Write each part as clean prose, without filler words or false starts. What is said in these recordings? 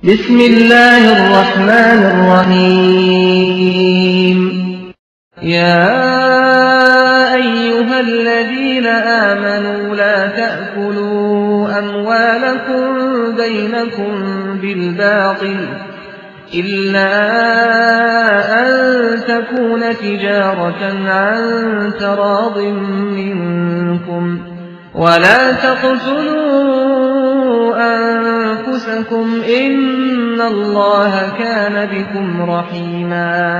بسم الله الرحمن الرحيم يا أيها الذين آمنوا لا تأكلوا أموالكم بينكم بالباطل إلا أن تكون تجارة عن تراض منكم ولا تقتلوا أنفسكم إن الله كان بكم رحيما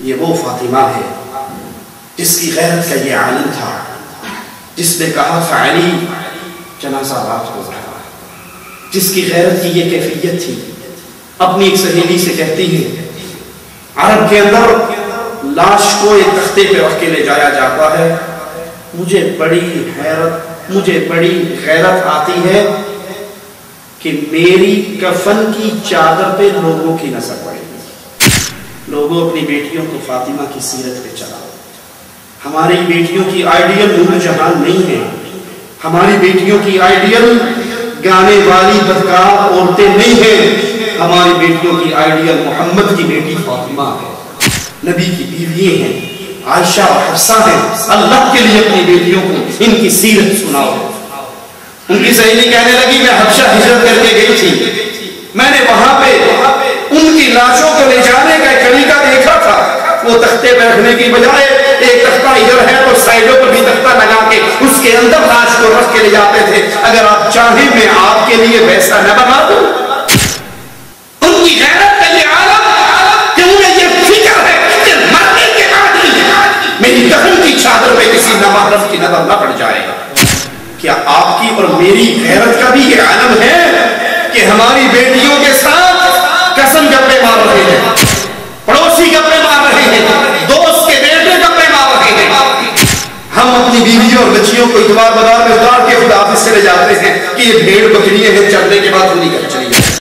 یہ وہ فاطمہ ہے جس کی غیرت کا یہ عالم تھا، جس نے کہا تھا علی جنازہ رات کو رہا، جس کی غیرت کی یہ کیفیت تھی۔ اپنی ایک سہیلی سے کہتی ہے عرب کے اندر لاش کو ایک تختے پہ رکھ کے لے جایا جاتا ہے، مجھے بڑی غیرت آتی ہے کہ میری کفن کی چادر پہ لوگوں کی نظر پڑے۔ لوگوں اپنی بیٹیوں کو فاطمہ کی سیرت پہ چلاؤ۔ ہماری بیٹیوں کی آئیڈیل نور جہان نہیں ہے، ہماری بیٹیوں کی آئیڈیل گانے والی بدکار عورتیں نہیں ہیں، ہماری بیٹیوں کی آئیڈیل محمد کی بیٹی فاطمہ ہے، نبی کی بیوییں ہیں، عائشہ اور حفصہ ہیں۔ اللہ کے لیے اپنی بیٹیوں کو ان کی سیرت سناؤ۔ ان کی سہیلی کہنے لگی میں حبشہ ہجرت کر کے گئی تھی، میں نے وہاں پہ ان کی لاشوں کو لے جانے کا ایک طریقہ دیکھا تھا، وہ تختے پہ رکھنے کی بجائے ایک تختہ ادھر ہے تو سائڈوں پر بھی تختہ لگا کے اس کے اندر لاش کو رکھ کے لے جاتے تھے۔ اگر آپ چاہیں میں آپ کے لیے ویسا نہ بنا دوں۔ ان کی غیرت کا یہ عالم کہ انہیں یہ فکر ہے کہ مرنے کے بعد میری کفن کی چادر پہ کسی نامحرم کی نظر نہ پڑ جائے۔ کیا آپ کی اور میری غیرت کا بھی یہ عالم ہے کہ ہماری بیٹیوں کے ساتھ قسم گپے مار رہے ہیں، پڑوسی گپے مار رہے ہیں، دوست کے بیٹے گپے مار رہے ہیں؟ ہم اپنی بیویوں اور بچیوں کو اتوار بازار میں اتار کے خدا حافظ سے لے جاتے ہیں کہ یہ بھیڑ بکریاں ہیں، چلنے کے بعد انہیں گھر چلی جائیں۔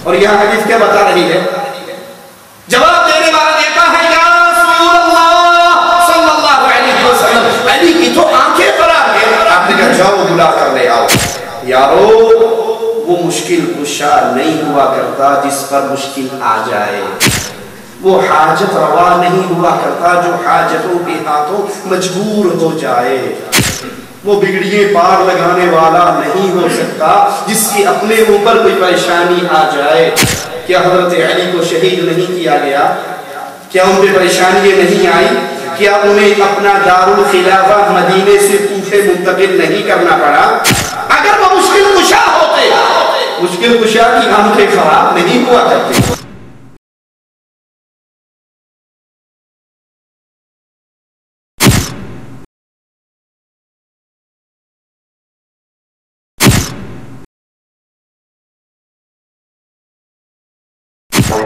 اور یہاں حدیث کیا بتا رہی ہے؟ جواب دینے والا دیتا ہے یا رسول اللہ صلی اللہ علیہ وسلم، علی کی تو آنکھیں خراب ہیں۔ آپ نے کہا جاؤ بلا کر لے آؤ۔ یارو وہ مشکل کشا نہیں ہوا کرتا جس پر مشکل آ جائے، وہ حاجت روا نہیں ہوا کرتا جو حاجتوں کے ہاتھوں مجبور ہو جائے، وہ بگڑیے پار لگانے والا نہیں ہو سکتا جس کی اپنے اوپر کوئی پریشانی آ جائے۔ کیا حضرت علی کو شہید نہیں کیا گیا؟ کیا ان پہ پریشانی نہیں آئی؟ کیا انہیں اپنا دارالخلافہ مدینے سے کوفے منتقل نہیں کرنا پڑا؟ اگر وہ مشکل کشا ہوتے، مشکل کشا کی آنکھیں خراب نہیں ہوا کرتی۔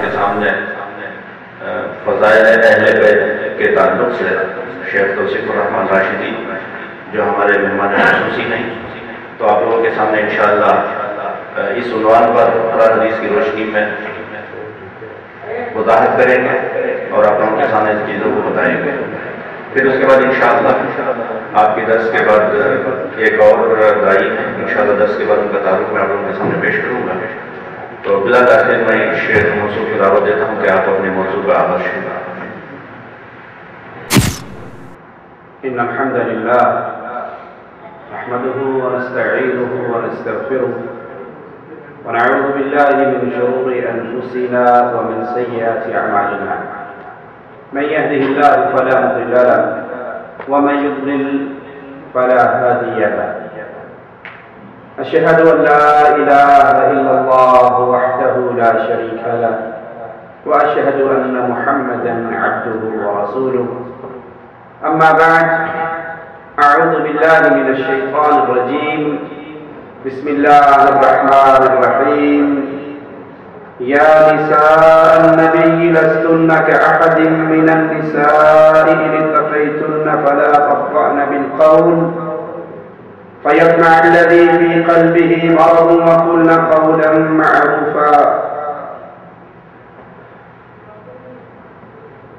کے سامنے فضائل اہل بیت کے تعلق سے شیخ توصیف الرحمن راشدی جو ہمارے مہمان خصوصی ہیں، تو آپ لوگوں کے سامنے انشاءاللہ اس عنوان پر قرآن حدیث کی روشنی میں وضاحت کریں گے اور آپ لوگوں کے سامنے اس چیزوں کو بتائیں گے۔ پھر اس کے بعد انشاءاللہ آپ کی درس کے بعد ایک اور دائی ہیں، انشاءاللہ درس کے بعد ان کا تعارف میں آپ لوگوں کے سامنے پیش کروں گا۔ تو بلا تاخیر میں شیخ موضوع کی دعوت دیتا ہوں کہ آپ اپنے موضوع کا آغاز شروع کریں۔ ان الحمد للہ نحمده ونستعینه ونستغفره ونعوذ بالله من شرور انفسنا ومن سیئات اعمالنا، من يهده الله فلا مضل له ومن يضلل فلا هادي له، أشهد أن لا إله إلا الله وحده لا شريك له وأشهد أن محمدا عبده ورسوله أما بعد أعوذ بالله من الشيطان الرجيم بسم الله الرحمن الرحيم يا نساء النبي لستن كأحد من النساء إن اتقيتن فلا تخضعن بالقول فيطمع الذي في قلبه مرض وقلن قولا معروفا.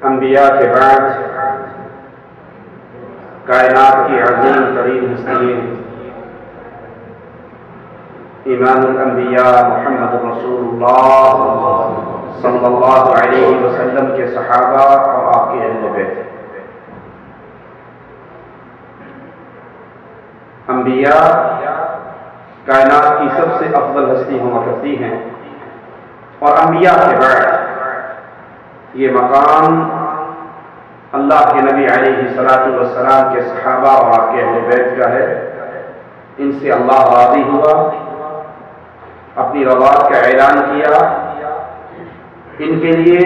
انبیاء کے بعد کائنات کی عظیم ترین ہستی امام الانبیاء محمد رسول اللہ صلی اللہ علیہ وسلم کے صحابہ اور آپ کے اہل بیت. انبیاء کائنات کی سب سے افضل ہستی ہوا کرتی ہیں، اور انبیاء کے بعد یہ مقام اللہ کے نبی علیہ السلام کے صحابہ اور آپ کے اہل بیت کا ہے. ان سے اللہ راضی ہوا، اپنی رضا کا اعلان کیا، ان کے لیے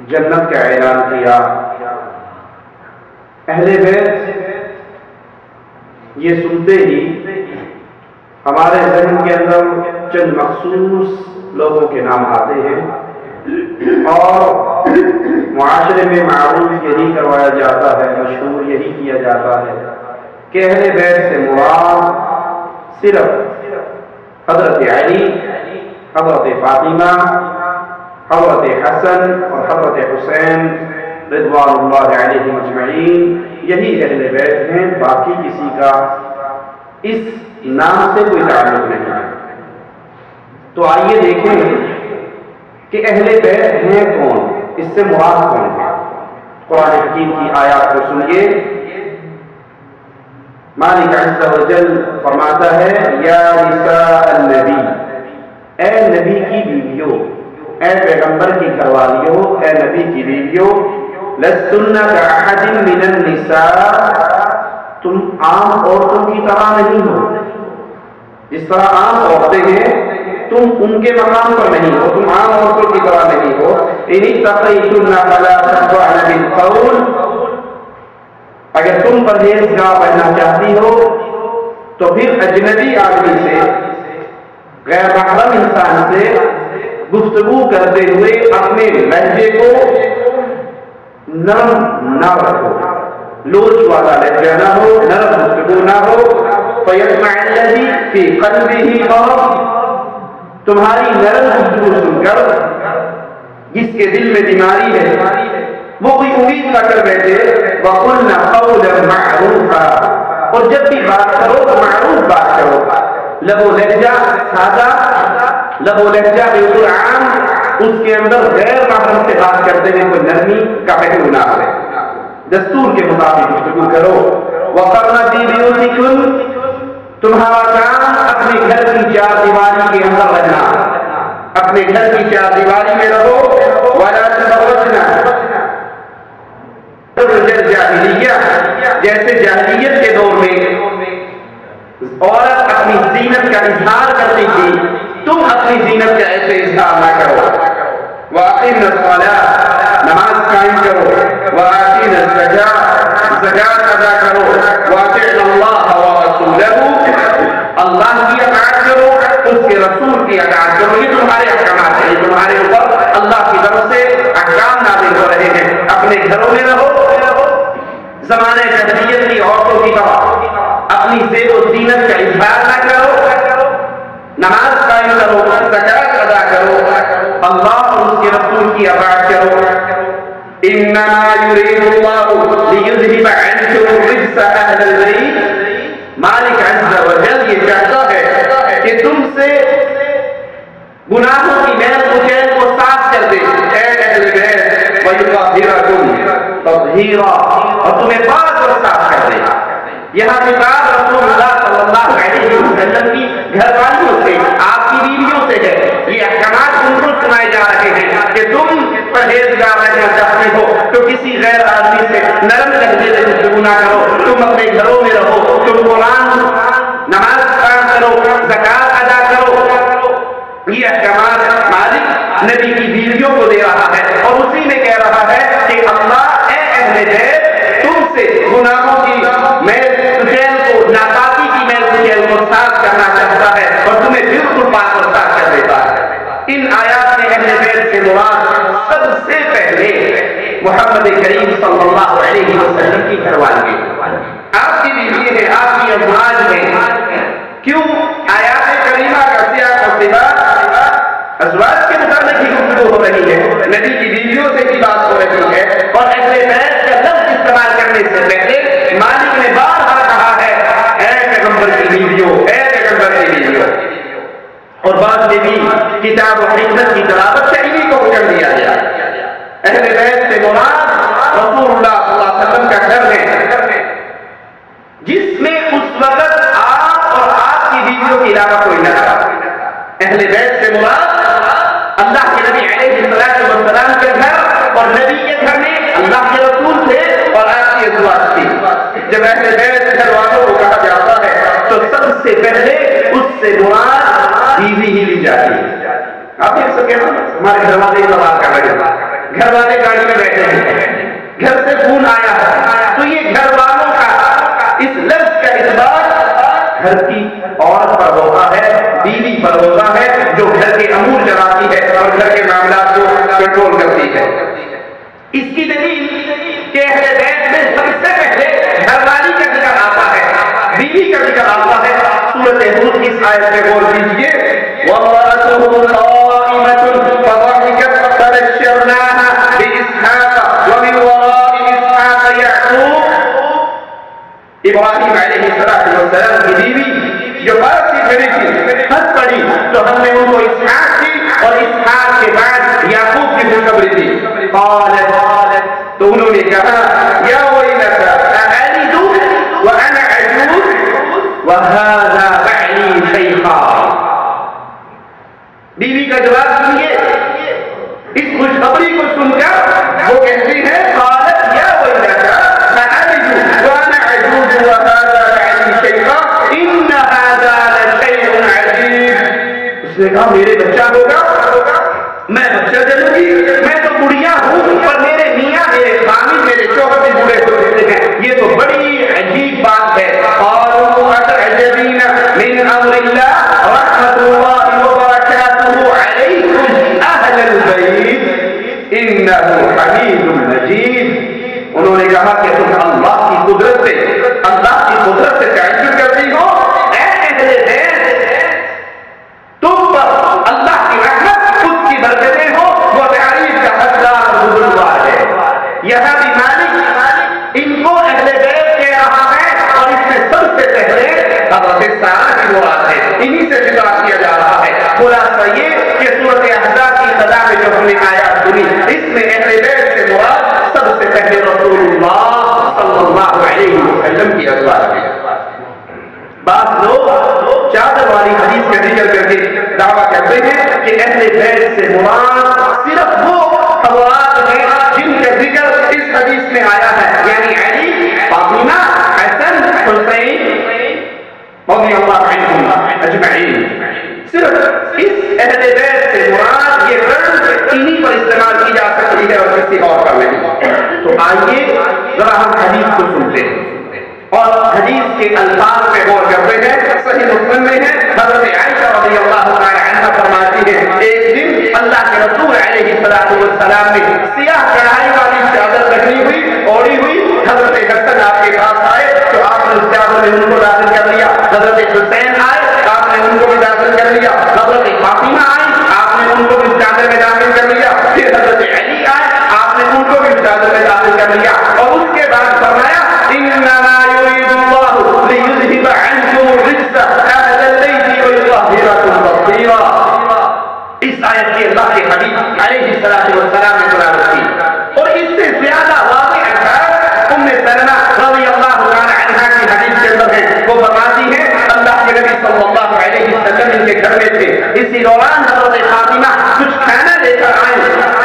جنت کا اعلان کیا. اہل بیت یہ سنتے ہی ہمارے ذہن کے اندر چند مخصوص لوگوں کے نام آتے ہیں، اور معاشرے میں معروف یہی کروایا جاتا ہے، مشہور یہی کیا جاتا ہے کہ اہل بیت سے مراد صرف حضرت علی، حضرت فاطمہ، حضرت حسن اور حضرت حسین رضوان اللہ علیہم اجمعین یہی اہل بیت ہیں. باقی کسی کا اس نام سے کوئی تعلق نہیں ہے. تو آئیے دیکھیں کہ اہل بیت ہیں کون، اس سے مراد کون ہے. قرآن حکیم کی آیات کو سنیے. مالک عز و جل فرماتا ہے یا نساء النبی، اے نبی کی بیویوں، اے پیغمبر کی گھر والیوں، اے نبی کی بیویوں، لستن کأحد من النساء، تم عام عورتوں کی طرح نہیں ہو. جس طرح عام عورتیں ہیں تم ان کے مقام پر نہیں ہو، تم عام عورتوں کی طرح نہیں ہو. ان اتقیتن فلا تخضعن بالقول، اگر تم پرہیزگار بننا چاہتی ہو تو پھر اجنبی آدمی سے، غیر محرم انسان سے گفتگو کرتے ہوئے اپنے لہجے کو نرم نہ رکھو، لوچ والا لہجہ نہ ہو، نرم گفتگو نہ ہو. فیطمع الذی فی قلبہ مرض، تمہاری نرم گفتگو سن کر جس کے دل میں بیماری ہے وہ کوئی امید نہ کر بیٹھے. وَقُلْنَ قَوْلًا مَعْرُوفًا، اور جب بھی بات کرو تو معروف بات کرو. لب و لہجہ سادہ، لب و لہجہ بالکل عام، اس کے اندر غیر محرم سے بات کرتے ہوئے کوئی نرمی کا پہلو نہ ہو. دستور کے مطابق گفتگو کرو. وَقَرْنَ فِي بِيُوتِكُنَّ، تمہارا کام اپنے گھر کی چار دیواری کے اندر رہنا، اپنے گھر کی چار دیواری میں رہو. وَلَا تَبَرَّجْنَ جاہلیہ، جیسے جاہلیت کے دور میں عورت اپنی زینت کا اظہار کرتی تھی، تم اپنی زینت کا ایسے اظہار نہ کرو. وَأَقِمْنَ الصَّلَاةَ، نماز قائم کرو. وَآتِينَ الزَّكَاةَ، زکات ادا کرو. وَأَطِعْنَ اللَّهَ وَرَسُولَهُ، اللہ کی اطاعت کرو، اس کے رسول کی اطاعت کرو. یہ تمہارے احکامات ہیں، تمہارے اوپر اللہ کی طرف سے احکام نازل ہو رہے ہیں. اپنے گھروں میں رہو، زمانے جاہلیت کی عورتوں کی طرح اپنی زیب و زینت کا اظہار نہ کرو. نماز قائم کرو، زکات ادا کرو، اللہ اور اس کے رسول کی اطاعت کرو. انما يريد الله ليذهب عنكم الرجس اهل البيت، مالک عز و جل یہ چاہتا ہے کہ تم سے گناہوں کی میل کچیل کو صاف کر دے. اے اہل بیت، وَيُطَهِّرَكُمْ تَطْهِيرًا، اور تمہیں پاک اور صاف کر دے. یہاں خطاب رسول اللہ صلی اللہ علیہ وسلم کی گھر والیوں سے، آپ کی بیویوں سے ہے. یہ احکامات ان کو سنائے جا رہے ہیں کہ تم پرہیزگار رہنا چاہتے ہو تو کسی غیر آدمی سے نرم لہجے سے گفتگو نہ کرو. تم اپنے گھروں میں رہو، تم قرآن نماز قائم کرو، زکات ادا کرو. یہ احکامات مالک نبی کی بیویوں کو کو دے رہا ہے اور اسی میں کہہ رہا ہے کہ اللہ اے اہل بیت تم سے گناہوں کی میل کچیل کو, ناپاکی کی میل کچیل کو صاف کرنا چاہتا ہے اور تمہیں بالکل پاک اور صاف کر دیتا ہے. ان آیات میں اہل بیت سے مراد سب سے پہلے محمد کریم صلی اللہ علیہ وسلم کی گھر والی, آپ کی بیوی ہے, آپ کی ازواج ہیں. کیوں آیات کریمہ کا سیاق و سباق ازواج کے متعلق ہی گفتگو ہو رہی ہے, نبی کی بیویوں سے کی بات ہو رہی ہے, اور اہل بیت کا لفظ استعمال کرنے سے پہلے مالک نے بار بار کہا ہے اے پیغمبر کی بیویوں, اے پیغمبر کی بیویوں. اور بعد میں بھی کتاب و حکمت کی تلاوت سے انہی کو حکم دیا گیا. اہل بیت سے مراد رسول اللہ صلی اللہ علیہ وسلم کا گھر ہے, جس میں اس وقت آپ اور آپ کی بیویوں کے علاوہ کوئی نہ تھا. اہل بیت سے مراد اللہ کے نبی علیہ السلام کے گھر, اور نبی کے گھر میں اللہ کے رسول تھے اور آپ کی ازواج تھی. جب اہل بیت گھر والوں کو کہا جاتا ہے تو سب سے پہلے اس سے مراد بیوی ہی لی جاتی ہے. آپ دیکھ سکتے ہیں ہمارے گھر والے سوال کر رہے ہیں, گھر والے گاڑی میں بیٹھے ہیں, گھر سے فون آیا ہے, تو یہ گھر والوں کا اس لفظ کا اطلاق گھر کی عورت پر ہوتا ہے, بیوی پر ہوتا ہے, جو گھر کے امور چلاتی ہے اور گھر کے معاملات کو کنٹرول کرتی ہے. اس کی دلیل کہ اہل بیت میں سب سے پہلے گھر والی کا ذکر آتا ہے, بیوی کا ذکر آتا ہے. سورۃ ہود کی اس آیت میں غور کیجیے, وَامْرَأَتُهُ قَائِمَةٌ فَضَحِكَتْ فَبَشَّرْنَاهَا بِإِسْحَاقَ وَمِنْ وَرَاءِ إِسْحَاقَ يَعْقُوبَ. ابراہیم علیہ السلام کی بیوی جو بات کی کھڑی تھی, ہنس پڑی تو ہم نے ان کو اسحاق کی, اور اسحاق کے بعد یعقوب کی خوشخبری دی. قالت, تو انہوں نے کہا یا ویلتا أألد وأنا عجوز وهذا بعلی شیخا. بیوی کا جواب سنیے, اس خوشخبری کو سن کر وہ کہتی ہے قالت یا ویلتا أألد وأنا عجوز وهذا بعلی شیخا إن هذا لشیء عجیب. اس نے کہا میرے بچہ ہوگا, میں بچہ جنوں گی, میں تو بڑھیا ہوں پر میرے میاں میرے خامد میرے شوہر بھی بوڑھے ہو سکتے ہیں, یہ تو بڑی عجیب بات ہے. قالوا أتعجبين من أمر الله رحمة الله وبركاته عليكم أهل البيت إنه حميد مجيد. انہوں نے کہا کہ تم اللہ کی قدرت سے تعجب کرتی ہو, اے اہل بیت تم پر اللہ کی رحمت, اس کی برکتیں ہو, وہ تعریف کا حقدار بزرگوار ہے. یہاں بھی مالک ان کو اہل بیت کہہ رہا ہے, اور اس میں سب سے پہلے حضرت سارہ کی مراد ہے, انہی سے خطاب کیا جا رہا ہے. خلاصہ یہ کہ سورۃ احزاب کی ابتدا میں جو ہم نے آیات سنی, اس میں اہل بیت سے مراد سب سے پہلے رسول اللہ صلی اللہ علیہ وسلم کی ازواج ہے. بعض لوگ چادر والی حدیث کا ذکر کر کے دعویٰ کرتے ہیں کہ اہل بیت سے مراد صرف وہ حضرات ہیں جن کا ذکر اس حدیث میں آیا ہے, یعنی علی, فاطمہ, حسن, حسین رضی اللہ عنہم اجمعین. صرف اس اہل بیت سے مراد یہ لفظ انہی پر استعمال کی جا سکتی ہے اور کسی اور پر نہیں. تو آئیے ذرا ہم حدیث کو سنتے ہیں اور حدیث کے الفاظ پہ غور کرتے ہیں. صحیح مسلم میں ہے, حضرت عائشہ رضی اللہ عنہا فرماتی ہے ایک دن اللہ کے رسول علیہ السلام نے سیاہ کڑھائی والی چادر پہنی ہوئی, اوڑھی ہوئی, حضرت حسن آپ کے پاس آئے تو آپ نے اس چادر میں ان کو داخل کر لیا. حضرت حسین آئے, آپ نے ان کو بھی داخل کر لیا. حضرت فاطمہ آئی, آپ نے ان کو بھی چادر میں داخل کر لیا. پھر حضرت علی آئے, آپ نے ان کو بھی چادر میں داخل کر لیا. اور اس کے بعد فرمایا انما يريد الله ليذهب عنكم الرجس اهل البيت ويطهركم تطهيرا. اس آیت کے اللہ کے حبیب علیہ السلام نے تلاوت کی, اور اس سے زیادہ واضح الفاظ ام سلمہ رضی اللہ تعالی عنہا کی حدیث کے اندر ہے. وہ فرماتی ہے اللہ کے نبی صلی اللہ علیہ وسلم ان کے گھر میں تھے. اسی دوران حضرت فاطمہ کچھ کھانا لے کر آئے.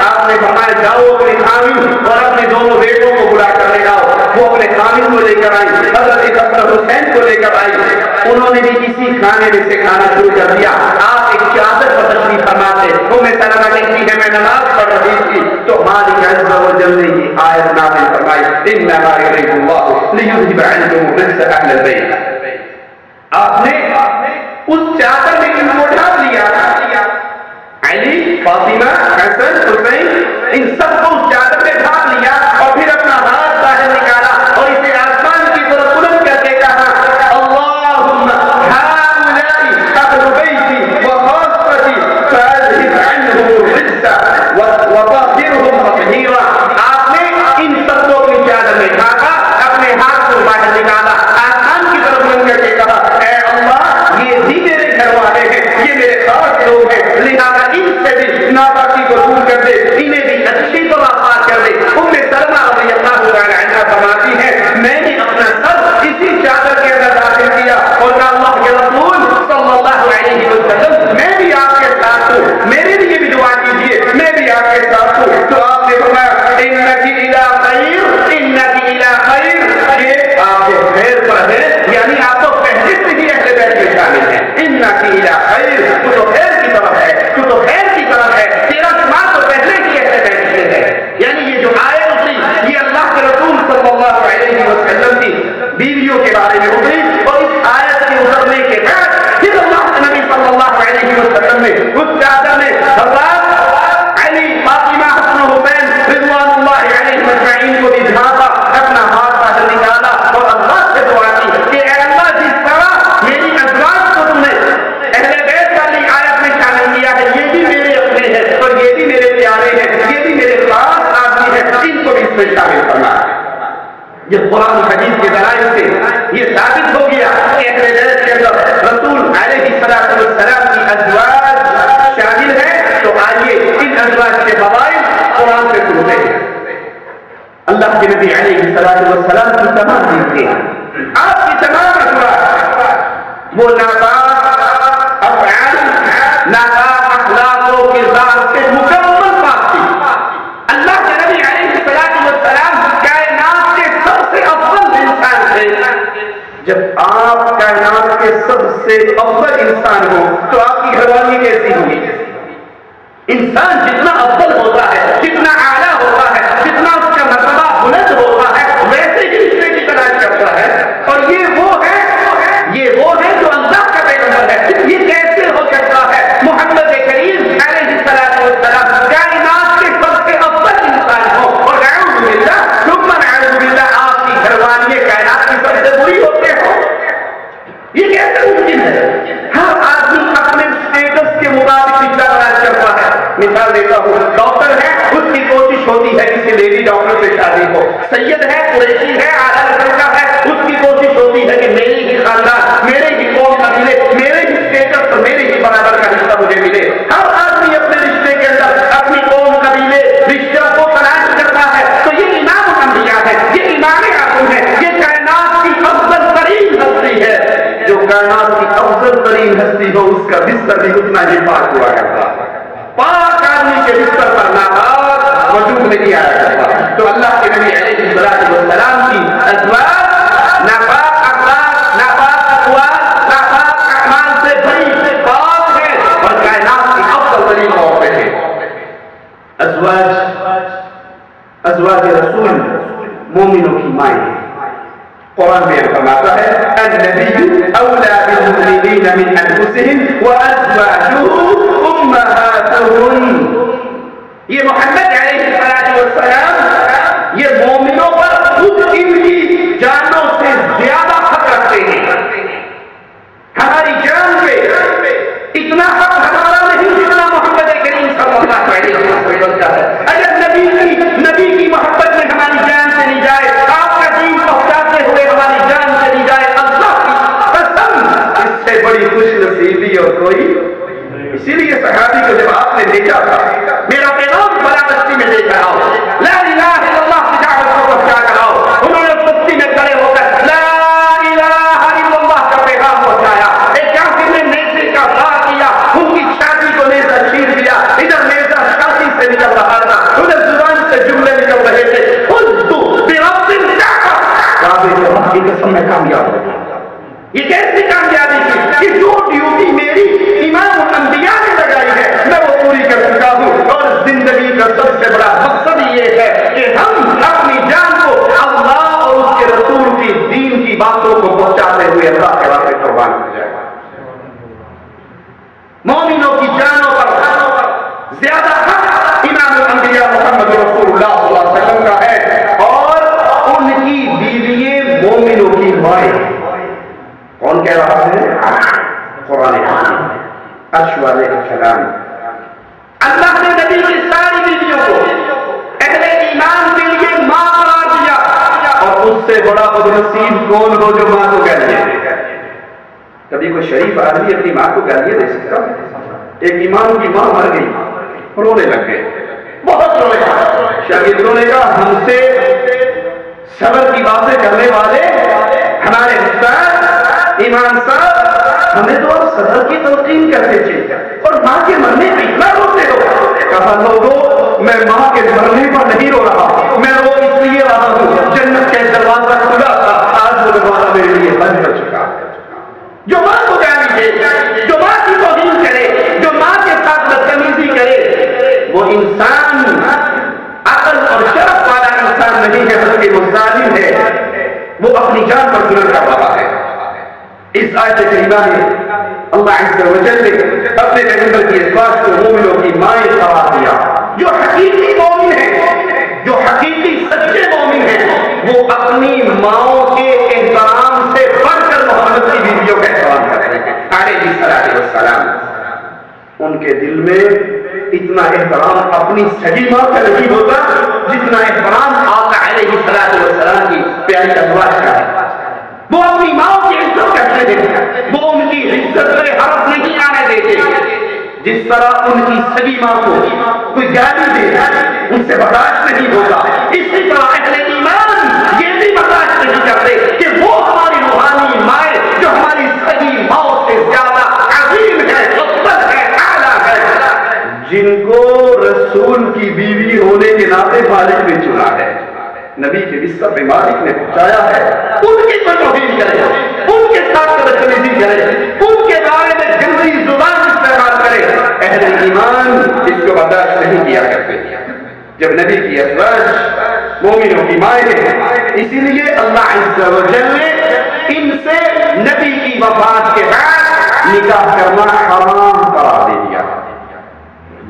آپ نے فرمایا جاؤ اپنے خامد اور اپنے دونوں بیٹوں کو بلا کر لے آؤ. وہ اپنے خامد کو لے کر آئی, حضرت حسین کو لے کر آئی. انہوں نے بھی کسی کھانے میں سے کھانا شروع کر دیا. آپ ایک چادر پر تشریف فرماتے. ام سلمہ کہتی ہے میں نماز پڑھ حدیث کی تو مالک عز و جل نے یہ آیت نازل فرمائی انما یرید اللہ لیذھب عنکم الرجس اہل البیت. آپ نے اس چادر میں ان کو ڈھانپ لیا. علی، فاطمہ، حسن، حسین، ان سب کو اس چادر میں ڈھانپ لیا اور پھر اپنا ہاتھ باہر نکالا اور اسے آسمان کی طرف بلند کر کے کہا اللہم ہؤلاء اہل بیتی وخاصتی فاذھب عنہم الرجس وطہرہم تطہیرا. آپ نے ان سب کو اپنی چادر میں ڈھانپا، اپنے ہاتھ کو باہر نکالا، آسمان کی طرف بلند کر کے کہا اے اللہ یہ بھی میرے گھر والے ہیں، یہ میرے خاص لوگ ہیں، لہذا ان سے بھی ناپاکی کو دور کر دے، انہیں بھی اچھی طرح پاک کر دے. ام سلمہ رضی اللہ تعالی عنہا فرماتی ہے میں نے اپنا سر اسی چادر کے اندر داخل کیا اور کہا اللہ کے رسول صلی اللہ علیہ وسلم میں بھی آپ کے ساتھ ہوں، میرے لیے بھی دعا کیجیے، میں بھی آپ کے ساتھ ہوں. تو آپ نے فرمایا انک الی خیر، انک الی خیر، یہ آپ کے خیر پر ہے، یعنی آپ تو پہلے سے ہی اہل بیت میں شامل ہیں. انک الی خیر، تو تو خیر کی طرف ہے، تو تو خیر کی طرف ہے، تیرا شمار تو پہلے ہی اہل بیت میں ہے. یعنی یہ جو آیت اتری یہ اللہ کے رسول صلی اللہ علیہ وسلم کی بیویوں کے بارے میں اتری اور اس آیت کے اترنے کے بعد پھر اللہ کے نبی صلی اللہ علیہ وسلم نے اس چادر میں حضرات علی، فاطمہ، حسن و حسین رضوان اللہ علیہ اجمعین کو بھی ڈھانپا، اپنا ہاتھ باہر نکالا اور اللہ سے دعا کی کہ اے اللہ جس طرح میری ازواج کو تم نے اہل بیت والی آیت میں شامل کیا ہے یہ بھی میرے اپنے ہیں اور یہ بھی میرے پیارے ہیں، یہ بھی میرے خاص آدمی ہیں، ان کو بھی اس میں شامل کرنا. یہ قرآن حدیث کے ذرائع سے یہ ثابت ہو گیا کہ اہل بیت کے اندر رسول علیہ السلام کی ازواج شامل ہیں. تو آئیے ان ازواج کے فضائل قرآن سے سنتے ہیں. اللہ کے نبی علیہ السلام کی تمام چیزیں، آپ کی تمام ازواج وہ ناپاک افعال، ناپاک اخلاق و کردار سے مکمل پاک تھی. اللہ کے نبی علیہ السلام کائنات کے سب سے افضل انسان تھے. جب آپ کائنات کے سب سے افضل انسان ہو تو آپ کی گھروانی کیسی ہوگی؟ انسان جتنا افضل ہوتا ہے، جتنا اعلیٰ ہوتا ہے، جتنا اس کا مرتبہ بلند ہوتا ہے ویسے ہی رشتے کی تلاش کرتا ہے. اور یہ وہ ہے جو اللہ کا پیغمبر ہے. یہ کیسے ہو سکتا ہے محمد کریم علیہ السلام کائنات کے سب سے افضل انسان ہو اور اعوذ باللہ ثم اعوذ باللہ آپ کی گھروانی کائنات کی سب سے بری ہوتے ہو؟ یہ کیسے ممکن ہے؟ ہر آدمی اپنے اسٹیٹس کے مطابق رشتہ تلاش کرتا ہے. مثال دیتا ہوں، ڈاکٹر ہے، اس کی کوشش ہوتی ہے کسی لیڈی ڈاکٹر سے شادی ہو. سید ہے، قریشی ہے، اعلیٰ نسل کا ہے، اس کی کوشش ہوتی ہے کہ میرے ہی خاندان، میرے ہی قوم کا ملے، میرے ہی اسٹیٹس اور میرے ہی برابر کا رشتہ مجھے ملے. ہر آدمی اپنے رشتے کے اندر اپنی قوم قبیلے رشتوں کو تلاش کرتا ہے. تو یہ امام الانبیاء ہے، یہ امام اعظم ہے، یہ کائنات کی افضل ترین ہستی ہے. جو کائنات کی افضل ترین ہستی ہو اس کا بستر بھی اتنا ہی پاک ہوا کرتا ہے. پاک آدمی کے بستر پر ناپاک وجود نہیں آیا کرتا. تو اللہ کے نبی علیہ السلام کی ازواج ناپاک اخلاق، ناپاک اقوال، ناپاک اعمال سے بڑی پاک ہے اور کائنات کی افضل ترین عورتیں ہیں. ازواج رسول مومنوں کی مائیں ہیں. قرآن میں فرماتا ہے النبی اولا بالمؤمنین من انفسهم وازواجه امہاتهم. یہ محمد علیہ السلام یہ مومنوں پر خود ان کی جانوں سے زیادہ حق رکھتے ہیں. ہماری جان پہ اتنا حق ہمارا نہیں جتنا محمد کریم صلی اللہ علیہ وسلم کا ہے. اگر نبی کی محبت میں ہماری جان چلی جائے، آپ کا دین پہنچاتے ہوئے ہماری جان چلی جائے، اللہ کی قسم اس سے بڑی خوش نصیبی اور کوئی. اسی لیے صحابی کو جب آپ نے دیکھا تھا میرا پیغام فلاں بستی اس سے بڑا بدنصیب کون ہو جو ماں کو گالیاں دے؟ کبھی کوئی شریف آدمی اپنی ماں کو گالیاں دے سکتا؟ ایک امام کی ماں مر گئی، رونے لگ گئے، بہت رونے لگا۔ شاگردوں نے کہا ہم سے صبر کی باتیں کرنے والے ہمارے استاد امام صاحب ہمیں تو آپ صبر کی تلقین کرتے تھے اور ماں کے مرنے پہ اتنا روتے ہو؟ کہا لوگوں میں ماں کے مرنے پر نہیں رو رہا، میں رو اس لیے رہا ہوں جنت کا دروازہ کھلا تھا، آج وہ دروازہ میرے لیے بند ہو چکا ہے۔ جو ماں کو گالی دے، جو ماں کی توہین کرے، جو ماں کے ساتھ بدتمیزی کرے، وہ انسان عقل اور شرف والا انسان نہیں ہے بلکہ وہ ظالم ہے، وہ اپنی جان پر ظلم کر رہا ہے۔ اس آیت کریمہ میں اللہ عز و جل نے اپنے پیغمبر کی ازواج کو مومنوں کی مائیں قرار دیا۔ جو حقیقی مومن ہیں، جو حقیقی سچے مومن ہیں، وہ اپنی ماؤں کے احترام سے بڑھ کر محمد کی بیویوں کا احترام کرتے ہیں علیہ السلام۔ ان کے دل میں اتنا احترام اپنی سگی ماں کا نہیں ہوتا جتنا احترام آقا علیہ السلام کی پیاری ازواج کا ہے۔ وہ اپنی ماں کی عزت کرتے ہیں، وہ ان کی عزت میں حرف نہیں آنے دیتے۔ جس طرح ان کی سگی ماں کو کوئی گالی دے ان سے برداشت نہیں ہوتا، اسی طرح اہل ایمان یہ بھی برداشت نہیں کرتے کہ وہ ہماری روحانی مائیں جو ہماری سگی ماں سے زیادہ عظیم ہے، افضل ہے، اعلیٰ ہے، جن کو رسول کی بیوی ہونے کے ناطے مالک نے چنا ہے، نبی کے بستر پہ مالک نے پہنچایا ہے، ان کی کوئی توہین کرے، ان کے ساتھ بدتمیزی کرے، ان کے بارے میں گندی زبان استعمال کرے، اہل ایمان اس کو برداشت نہیں کیا کرتے۔ جب نبی کی ازواج مومنوں کی مائیں ہیں، اسی لیے اللہ عز و جل نے ان سے نبی کی وفات کے بعد نکاح کرنا حرام قرار دے دیا۔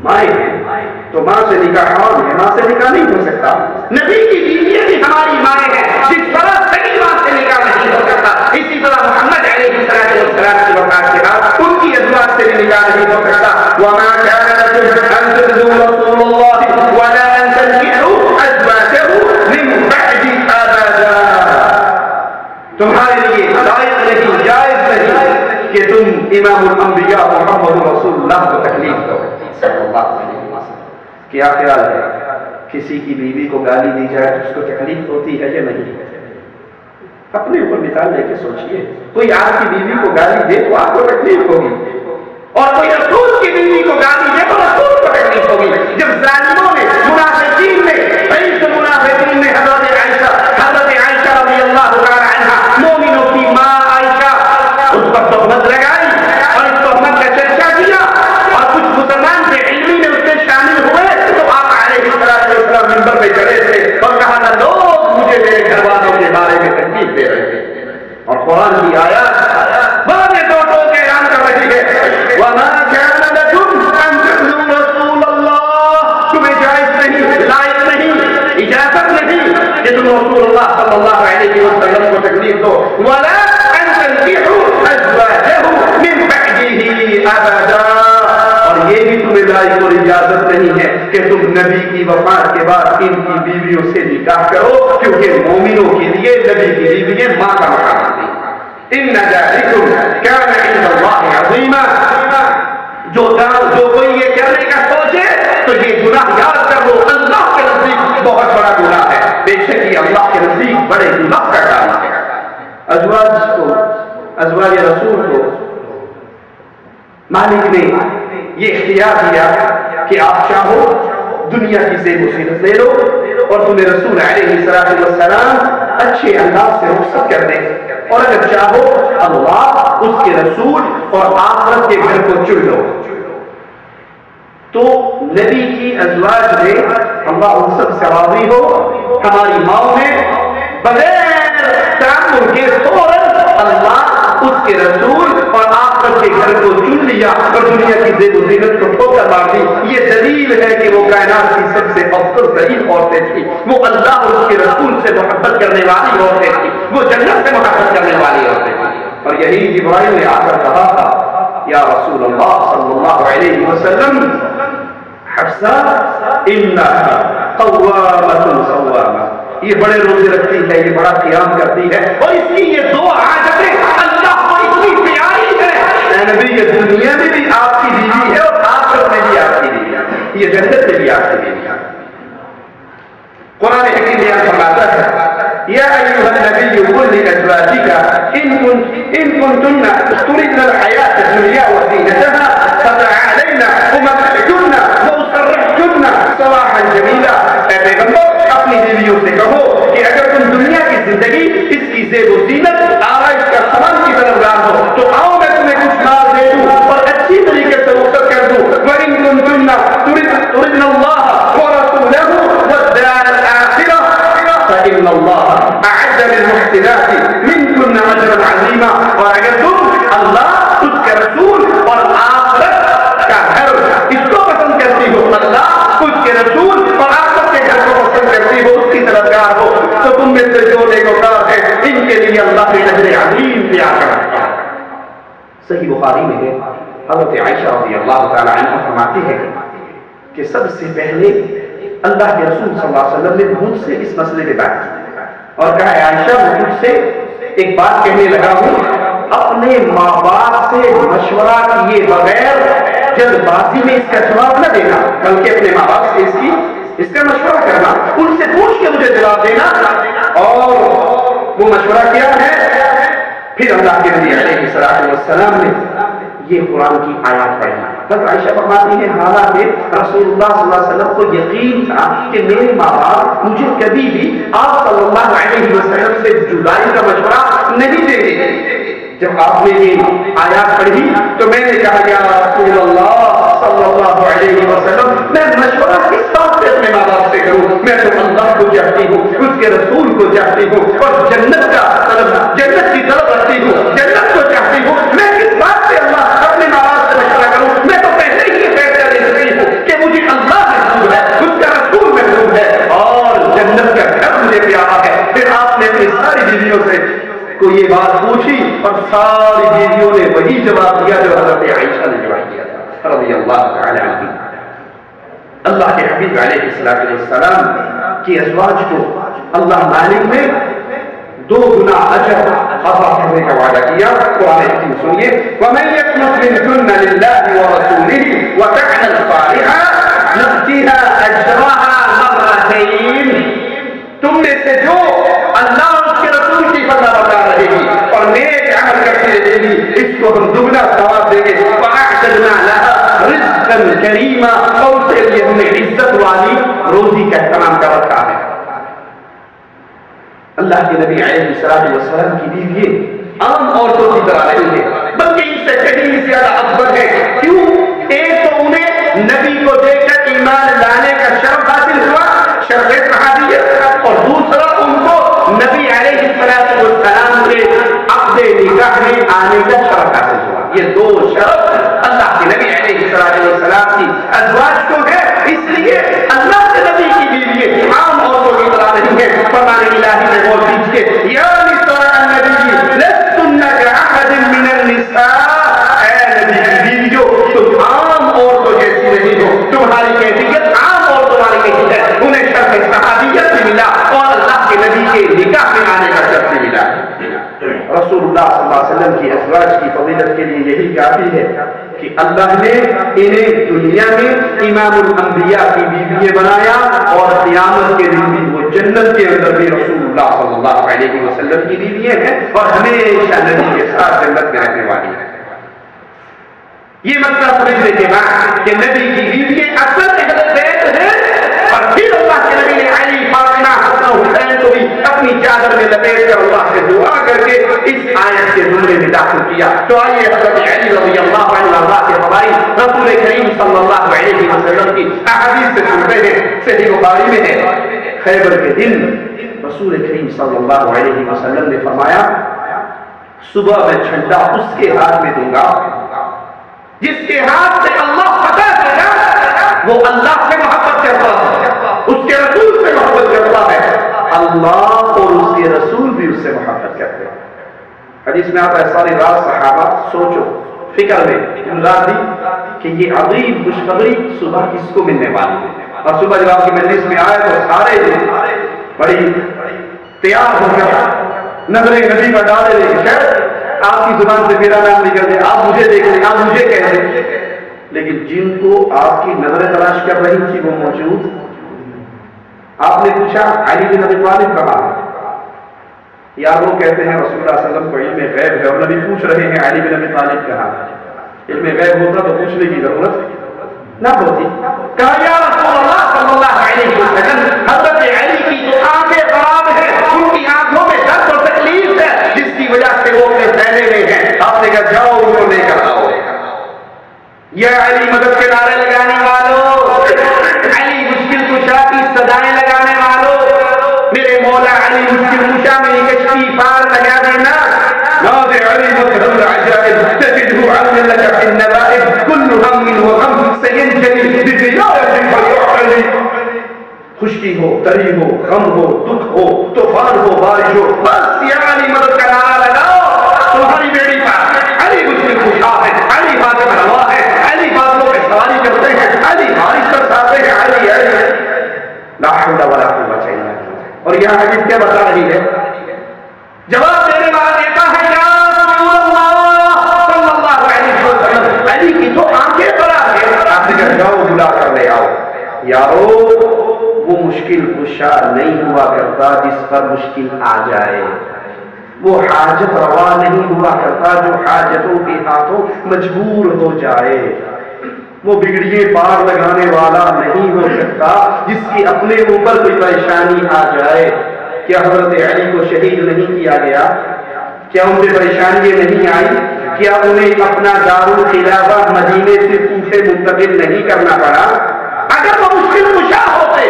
مائیں ہیں تو ماں سے نکاح حرام ہے، ماں سے نکاح نہیں ہو سکتا۔ نبی کی بیویاں بھی ہماری مائیں ہیں، جس طرح سگی ماں سے نکاح نہیں ہو سکتا، اسی طرح محمد علیہ السلام کی وفات کے بعد ان کی ازواج سے بھی نکاح نہیں ہو سکتا۔ وَمَا كَانَ لَكُمْ أَن تُؤْذُوا رَسُولَ اللَّهِ وَلَا أَن تَنكِحُوا أَزْوَاجَهُ مِن بَعْدِهِ أَبَدًا۔ تمہارے لیے لائق نہیں، جائز نہیں کہ تم امام الانبیاء محمد رسول اللہ کو تکلیف دو صلی اللہ علیہ وسلم۔ کیا خیال ہے کسی کی بیوی کو گالی دی جائے تو اس کو تکلیف ہوتی ہے یا نہیں؟ اپنے اوپر مثال لے کے سوچئے، کوئی آپ کی بیوی کو گالی دے تو آپ کو تکلیف ہوگی، اور کوئی رسول کی بیوی کو گالی دے تو رسول کو تکلیف ہوگی۔ جب ظالموں نے منافقین نے رئیس المنافقین نے حضرت عائشہ رضی اللہ تعالی عنہا مومنوں کی ماں عائشہ اس پر تہمت لگائی اور اس تہمت کا چرچا کیا اور کچھ مسلمان سے علمی میں اس سے شامل ہوئے تو آپ علیہ السلام منبر پہ چڑھے تھے اور کہا تھا لوگ مجھے میرے گھر والوں کے بارے میں تکلیف دے رہے تھے، اور قرآن کی آیات واضح طور پر اعلان کر رہی ہے وَمَا كَانَ لَكُمْ أَن تُؤْذُوا رَسُولَ اللَّهِ، تمہیں جائز نہیں، لائق نہیں، اجازت نہیں کہ تم رسول اللہ صلی اللہ علیہ وسلم کو تکلیف دو، وَلَا أَن تَنكِحُوا أَزْوَاجَهُ مِن بَعْدِهِ أَبَدًا، اور یہ بھی تمہیں لائق اور اجازت نہیں ہے کہ تم نبی کی وفات کے بعد ان کی بیویوں سے نکاح کرو، کیونکہ مومنوں کے لیے نبی کی بیویاں ماں کا مقام ہوتی ہیں۔ إِنَّ ذَلِكُمْ كَانَ عِندَ اللَّهِ عَظِيمًا، جو کوئی یہ کرنے کا سوچے تو یہ گناہ یاد کر لو، اللہ کے نزدیک بہت بڑا گناہ ہے، بے شک یہ اللہ کے نزدیک بڑے گناہ کا کام ہے۔ ازواج رسول کو مالک نے یہ اختیار دیا کہ آپ چاہو دنیا کی زیب و زینت لے لو اور تمہیں رسول علیہ السلام اچھے انداز سے رخصت کر دیں، اور اگر چاہو اللہ اس کے رسول اور آخرت کے گھر کو چن لو۔ تو نبی کی ازواج نے، اللہ ان سب سے راضی ہو، ہماری ماؤں نے بغیر تعمل کے فوراً اللہ اس کے رسول اور آخرت کے گھر کو چن لیا اور دنیا کی زیب و زینت کو ٹھوکر مار دی۔ یہ دلیل ہے کہ وہ کائنات کی سب سے افضل ترین عورتیں تھیں، وہ اللہ اور اس کے رسول سے محبت کرنے والی عورتیں تھیں، وہ جنت سے محبت کرنے والی عورتیں تھیں۔ اور یہی جبرائیل نے آ کر کہا تھا یا رسول اللہ صلی اللہ علیہ وسلم حفصہ انہا قوامۃ صوامہ، یہ بڑے روزے رکھتی ہے، یہ بڑا قیام کرتی ہے، اور اس کی یہ دو عادتیں اللہ کو اتنی پیاری ہے، اے نبی یہ دنیا میں بھی آپ کی بیوی ہے اور آخرت میں بھی آپ کی بیوی ہے، یہ جنت میں بھی آپ کی بیوی ہے۔ قرآن حکیم بیان فرماتا ہے یا ایھا النبی قل لازواجک ان کنتن تردن الحیاۃ الدنیا وزینتها فتعالین امتعکن واسرحکن سراحا جمیلا، اے پیغمبر اپنی بیویوں سے کہو کہ اگر تم دنیا کی زندگی، اس کی زیب و زینت، آرائش کا سامان کی طلبگار ہو تو آؤ میں تمہیں کچھ مال دے دوں اور اچھی طریقے سے رخصت کر دوں۔ وَإِن كُنتُنَّ تُرِدْنَ اللَّهَ وَرَسُولَهُ وَالدَّارَ الْآخِرَةَ فَإِنَّ اللَّهَ أَعَدَّ لِلْمُحْسِنَاتِ مِنكُنَّ أَجْرًا عَظِيمًا، اور اگر تم اللہ، اس کے رسول اور آخرت کا گھر اس کو پسند کرتی ہو، اللہ، اس کے رسول اور آخرت کے گھر کو پسند کرتی ہو، اس کی طرفدار ہو، تو تم میں سے جو نیکوکار ہے ان کے لیے اللہ نے اجر عظیم تیار کر رکھا ہے۔ صحیح بخاری میں ہے، حضرت عائشہ رضی اللہ تعالی عنہ فرماتی ہے کہ سب سے پہلے اللہ کے رسول صلی اللہ علیہ وسلم نے مجھ سے اس مسئلے پہ بات کی اور کہا عائشہ میں تجھ سے ایک بات کہنے لگا ہوں، اپنے ماں باپ سے مشورہ کیے بغیر جلد بازی میں اس کا جواب نہ دینا، بلکہ اپنے ماں باپ سے اس کا مشورہ کرنا، ان سے پوچھ کے مجھے جواب دینا۔ اور وہ مشورہ کیا ہے؟ پھر اللہ کے نبی علیہ السلام نے یہ قرآن کی آیات پڑھی۔ حضرت عائشہ فرماتی ہیں حالانکہ رسول اللہ صلی اللہ علیہ وسلم کو یقین تھا کہ میرے ماں باپ مجھے کبھی بھی آپ صلی اللہ علیہ وسلم سے جدائی کا مشورہ نہیں دیں گے۔ جب آپ نے یہ آیات پڑھی تو میں نے کہا یا رسول اللہ صلی اللہ علیہ وسلم، میں مشورہ کس بات سے اپنے ماں باپ سے کروں؟ میں تو اللہ کو چاہتی ہوں، اس کے رسول کو چاہتی ہوں اور جنت کی طرف رکھتی ہوں، جنت کو چاہتی ہوں، میں کس بات سے اللہ اپنے ماں باپ سے مشورہ کروں؟ میں تو پہلے ہی یہ فیصلہ لے چکی ہوں کہ مجھے اللہ محبوب ہے، اس کا رسول محبوب ہے اور جنت کا گھر مجھے پیارا ہے۔ پھر آپ نے اپنی ساری بیویوں سے کو یہ بات پوچھی اور ساری بیویوں نے وہی جواب دیا جو حضرت عائشہ نے جواب دیا تھا رضی اللہ تعالی عنہ۔ اللہ کے حبیب علیہ السلام کی ازواج کو اللہ مالک نے 2 گنا اجر عطا کرنے کا وعدہ کیا۔ قرآن حکیم سنیے وَمَن يَقْنُتْ مِنكُنَّ لِلَّهِ وَرَسُولِهِ وَتَعْمَلْ صَالِحًا نُؤْتِهَا أَجْرَهَا مَرَّتَيْنِ، تم میں سے جو اللہ اور اس کے رسول کی فرما بردار رہے گی اور نیک عمل کرتی رہے گی، اس کو ہم دگنا ثواب دیں گے۔ وَأَعْتَدْنَا لَهَا رِزْقًا كَرِيمًا، اور اس کے لیے ہم نے عزت والی روزی کا اہتمام کر رکھا ہے۔ اللہ کے نبی علیہ السلام کی بیوی عام عورتوں کی طرح نہیں ہے، بلکہ ان سے کہیں زیادہ افضل ہے۔ کیوں؟ ایک تو انہیں نبی کو دیکھ کر ایمان لانے کا شرف حاصل ہوا، شرف صحابیت، اور دوسرا ان کو نبی علیہ السلام کے عقد نکاح میں آنے کا شرف حاصل ہوا۔ یہ 2 شرف اللہ کے نبی علیہ السلام کی ازواج کو ہے، اس لیے اللہ کے نبی کی بیوی عام عورتوں کی طرح نہیں ہے۔ فرمان الہی میں بول دیجیے یا نساء النبی لستن کأحد من النساء، اے نبی کی بیویوں تم عام عورتوں جیسی نہیں ہو، تمہاری کیفیت عام عورتوں والی نہیں ہے۔ انہیں شرف صحابیت بھی ملا اور اللہ کے نبی کے نکاح میں آنے کا شرف بھی ملا۔ رسول اللہ صلی اللہ علیہ وسلم کی ازواج کی فضیلت کے لیے یہی کافی ہے کہ اللہ نے انہیں دنیا میں امام الانبیاء کی بیوی بنایا اور قیامت کے دن بھی وہ جنت کے اندر بھی رسول اللہ صلی اللہ علیہ وسلم کی بیوی ہیں اور ہمیشہ نبی کے ساتھ جنت میں رہنے والی ہیں۔ یہ مسئلہ سمجھنے کے بعد کہ نبی کی بیوی اصل اہل بیت ہے، اور پھر اللہ کے نبی نے علی، فاطمہ، حسن، حسین کو بھی اپنی چادر میں لپیٹ کر اللہ سے دعا کر کے اس آیت کے زمرے میں داخل کیا۔ تو آئیے حضرت علی رضی اللہ عنہ اللہ کے فضائل رسول کریم صلی اللہ علیہ وسلم کی احادیث سے سنتے ہیں۔ صحیح بخاری میں ہے خیبر کے دن رسول کریم صلی اللہ علیہ وسلم نے فرمایا صبح میں جھنڈا اس کے ہاتھ میں دوں گا جس کے ہاتھ سے اللہ فتح کرے گا، وہ اللہ سے محبت کرتا ہے، اس کے رسول سے محبت کرتا ہے، اللہ اور اس کے رسول بھی اس سے محبت کرتے ہیں۔ حدیث میں آتا ہے ساری رات صحابہ سوچو فکر میں رات دی کہ یہ عظیم خوشخبری صبح کس کو ملنے والی ہے، اور صبح جب آپ کی مجلس میں آئے تو سارے بڑی تیار ہو کر نظر نبی کا ڈالے لے کے شاید آپ کی زبان سے میرا نام نکل دے، آپ مجھے دیکھ لیں، آپ مجھے کہہ دیں، لیکن جن کو آپ کی نظر تلاش کر رہی تھی وہ موجود. آپ نے پوچھا علی بن ابی طالب کہاں ہے؟ یا وہ کہتے ہیں رسول اللہ صلی اللہ علیہ وسلم کو علم غیب ہے اور نبی پوچھ رہے ہیں علی بن ابی طالب کہاں ہے. علم غیب ہوتا تو پوچھنے کی ضرورت نہ ہوتی. کہا یا رسول اللہ صلی اللہ علیہ وسلم حضرت علی کی تو آنکھیں خراب ہیں، ان کی آنکھوں میں درد اور تکلیف ہے جس کی وجہ سے وہ اپنے پھیلے ہوئے ہیں. آپ نے کہا جاؤ ان کو لے کر آؤ. یا علی مدد کے نعرے لگانے والوں، علی مشکل کشا کی صدائیں لگانے والوں، میرے مولا علی مشکل کشا میں کشتی پار لگا دینا. ناز علی مظہر العجائب تجدہ عون لك في النوائب كل هم وغم سينجلي بزيارة فيعلي. خشکی ہو، تری ہو، غم ہو، دکھ ہو، طوفان ہو، بارش ہو، بس یا علی مدد کا نعرہ لگاؤ، تمہاری بیڑی پر علی مشکل کشا ہے، علی حاکم روا ہے، علی بادلوں پہ سواری کرتے ہیں، علی بارش برساتے ہیں، علی لا حول ولا قوة الا باللہ. اور یہاں حدیث کیا بتا رہی ہے؟ جواب دینے والا دیتا ہے یا رسول اللہ صلی اللہ علیہ وسلم علی کی تو آنکھیں خراب ہیں. آپ نے کہا جاؤ بلا کر لے آؤ. یارو وہ مشکل کشا نہیں ہوا کرتا جس پر مشکل آ جائے، وہ حاجت روا نہیں ہوا کرتا جو حاجتوں کے ہاتھوں مجبور ہو جائے، وہ بگڑیے پار لگانے والا نہیں ہو سکتا جس کی اپنے اوپر کوئی پریشانی آ جائے. کیا حضرت علی کو شہید نہیں کیا گیا؟ کیا ان پہ پریشانی نہیں آئی؟ کیا انہیں اپنا دارالخلافہ مدینے سے کوفے منتقل نہیں کرنا پڑا؟ اگر وہ مشکل کشا ہوتے،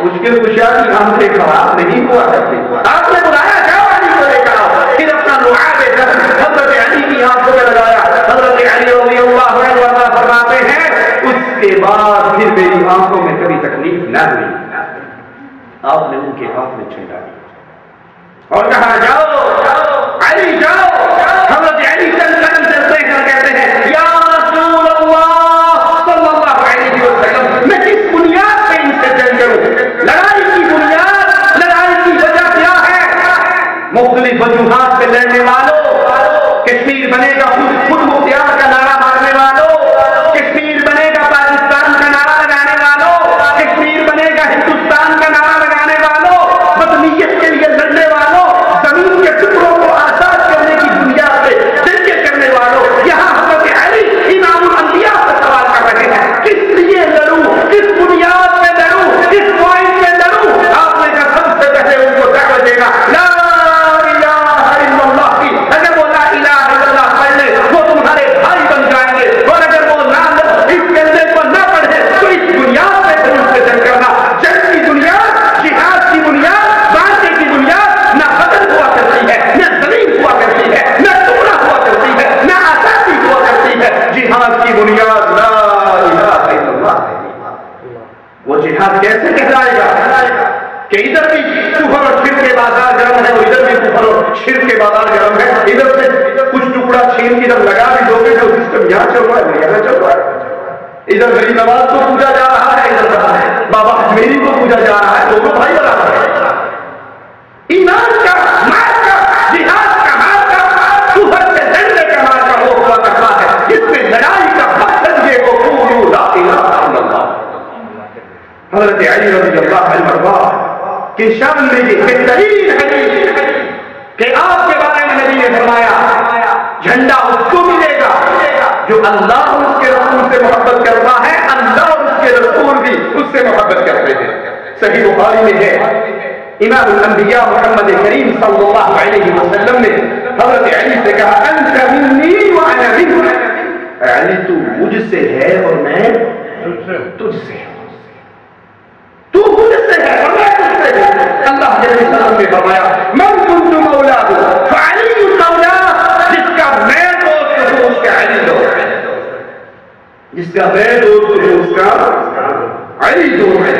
مشکل کشا کی آنکھیں خراب نہیں ہوا کرتی. آپ نے بلایا جاؤ علی کو لے کر آؤ، پھر اپنا لعاب حضرت علی کی آنکھوں میں لگایا. حضرت علی رضی اللہ عنہ فرماتے ہیں اس کے بعد پھر میری آنکھوں میں کبھی تکلیف نہ ہوئی. آپ نے ان کے ہاتھ میں چھینڈا دیا اور کہا جاؤ علی جاؤ. حضرت علی چند قدم چلتے ہیں اور کہتے ہیں یا رسول اللہ صلی اللہ علیہ وسلم میں کس بنیاد پہ ان سے جنگ کروں؟ لڑائی کی بنیاد، لڑائی کی وجہ کیا ہے؟ مختلف وجوہات سے لڑنے والوں، کشمیر بنے گا خود مختار کا نعرہ مارنے والوں، کشمیر بنے گا پاکستان کا نعرہ لگانے والوں، کشمیر بنے گا ہندوستان کا نعرہ لگانے والوں، وطنیت کے لیے لڑنے والوں، زمین کے ٹکڑوں کو آزاد کرنے کی بنیاد پہ جنگیں کرنے والوں. یہاں حضرت علی امام الانبیاء سے سوال کر رہے ہیں کس لیے لڑوں، کس بنیاد پہ لڑوں، کس پوائنٹ پہ لڑوں؟ آپ نے کہا سب سے پہلے ان کو دعوت دینا لا الہ الا اللہ کی. اگر وہ لا الہ الا اللہ پڑھ لے وہ تمہارے بھائی بن جائیں گے، اور اگر وہ نہ اس کلمے کو نہ پڑھے تو اس بنیاد پہ پھر ان سے جنگ کرنا. جنگ کی بنیاد، جہاد کی بنیاد، بانٹے کی بنیاد نہ بدن ہوا کرتی ہے، نہ زمین ہوا کرتی ہے، نہ ٹکڑا ہوا کرتی ہے، نہ آزادی ہوا کرتی ہے. جہاد کی بنیاد لا الہ الا اللہ ہے. وہ جہاد کیسے کہلائے گا کہ ادھر بھی کفر اور شرک کے بازار گرم ہے اور ادھر بھی کفر اور شرک کے بازار گرم ہے. ادھر سے کچھ ٹکڑا چھین کی طرف لگا بھی دو گے جو سسٹم یہاں چل رہا ہے یہاں چل رہا ہے. ادھر غریب نواز کو پوجا جا رہا ہے، ادھر بابا اجمیری کو پوجا جا رہا ہے، دونوں بھائی برابر ہے. ایمان کا، مال کا، جہاد کا، مال کا، کفر سے لڑنے کا مال کا وہ ہوا کرتا ہے جس میں لڑائی کا مقصد یہ ہو قولوا لا الہ الا اللہ. حضرت علی رضی اللہ عنہ کہ شان میں یہ بہترین حدیث کہ آپ کے بارے میں نبی نے فرمایا جھنڈا اس کو ملے گا جو اللہ اور اس کے رسول سے محبت کرتا ہے، اللہ اور اس کے رسول بھی اس سے محبت کرتے ہیں. صحیح بخاری میں ہے امام الانبیاء محمد کریم صلی اللہ علیہ وسلم نے حضرت علی سے کہا انت منی وانا منک. علی تو مجھ سے ہے اور میں تجھ سے ہوں. تو مجھ سے ہے اور میں تجھ سے ہوں. اللہ نے فرمایا من كنت مولاه فعلی مولا. جس کا میں دوست ہوں اس کا علی دوست ہے، جس کا میں دوست ہوں اس کا علی دوست ہے.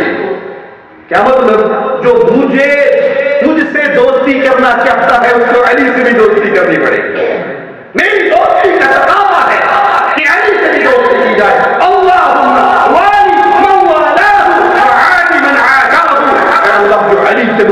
کیا مطلب؟ جو مجھ سے دوستی کرنا چاہتا ہے اس کو علی سے بھی دوستی کرنی پڑے گی. میری دوستی کا تقاضا ہے کہ علی سے بھی دوستی کی جائے. اللہم والی من والاہ وعادی من عاداہ. اللہ جو علی سے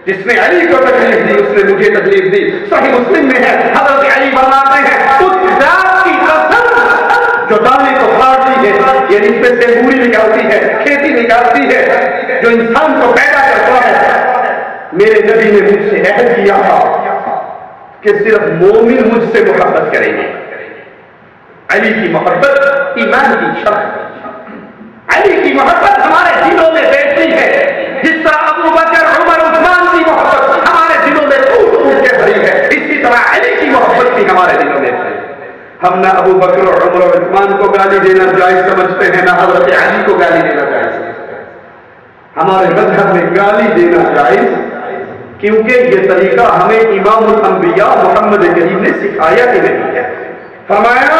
جس نے علی کو تکلیف دی اس نے مجھے تکلیف دی. صحیح مسلم میں ہے حضرت علی فرماتے ہیں اس ذات کی قسم جو دانے کو پھاڑتی ہے یعنی اس میں سے انگوری نکالتی ہے, کھیتی نکالتی ہے, جو انسان کو پیدا کرتا ہے, میرے نبی نے مجھ سے عہد کیا تھا کہ صرف مومن مجھ سے محبت کریں گے. علی کی محبت ایمان کی شرط, علی کی محبت ہمارے دلوں میں بیٹھتی ہے جس طرح ابو بکر عمر عثمان کی محبت ہمارے دلوں میں ٹوٹ ٹوٹ کے بھری ہے, اسی طرح علی کی محبت بھی ہمارے دلوں میں بھری. ہم نہ ابو بکر اور عمر اور عثمان کو گالی دینا جائز سمجھتے ہیں, نہ حضرت علی کو گالی دینا جائز سمجھتے ہیں. ہمارے مذہب میں گالی دینا جائز کیونکہ یہ طریقہ ہمیں امام الانبیاء محمد کریم نے سکھایا کہ نہیں ہے. فرمایا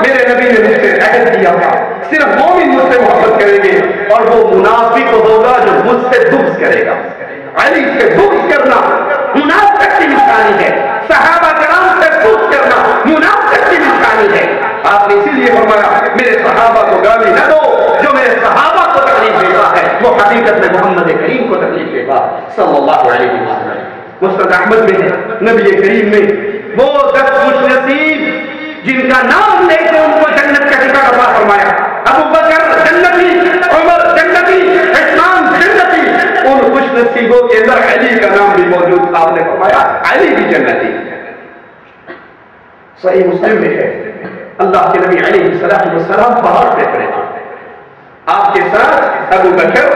میرے نبی نے مجھ سے عہد کیا تھا صرف مومن مجھ سے محبت کریں گے اور وہ منافق ہوگا جو مجھ سے بغض کرے گا. علی سے بغض کرنا منافق کی نشانی ہے, صحابہ کرام سے بغض کرنا منافق کی نشانی ہے. آپ نے اسی لیے فرمایا میرے صحابہ کو گالی نہ دو, جو میرے صحابہ کو تکلیف دیتا ہے وہ حقیقت میں محمد کریم کو تکلیف دے گا صلی اللہ علیہ وسلم. مسند احمد میں ہے نبی کریم نے وہ 10 خوش نصیب جن کا نام لے کے ان کو جنت کا ٹکٹ عطا فرمایا. ابو بکر جنتی, عمر جنتی, عثمان جنتی, ان خوش نصیبوں کے اندر علی کا نام بھی موجود تھا. آپ نے فرمایا علی بھی جنتی. صحیح مسلم میں ہے اللہ کے نبی علیہ السلام پہاڑ پہ کھڑے تھے, آپ کے ساتھ ابو بکر,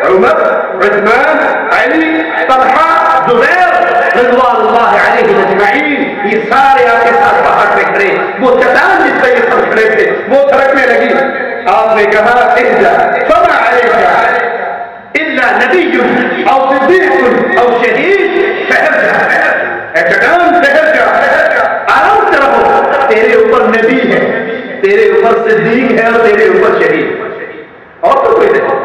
عمر, عثمان, علی, طلحہ, زبیر رضوان اللہ علیہ اجمعین, یہ سارے آپ کے ساتھ پہاڑ پہ کھڑے. وہ چٹان جس پہ یہ سب کھڑے تھے وہ تھرکنے لگی. آپ نے کہا اہجا فما علیک الا نبی او صدیق او شہید, ٹھہر جا اے چٹان, ٹھہر جا, آرام سے رہو. تیرے اوپر نبی ہے, تیرے اوپر صدیق ہے اور تیرے اوپر شہید, اور تو کوئی نہیں.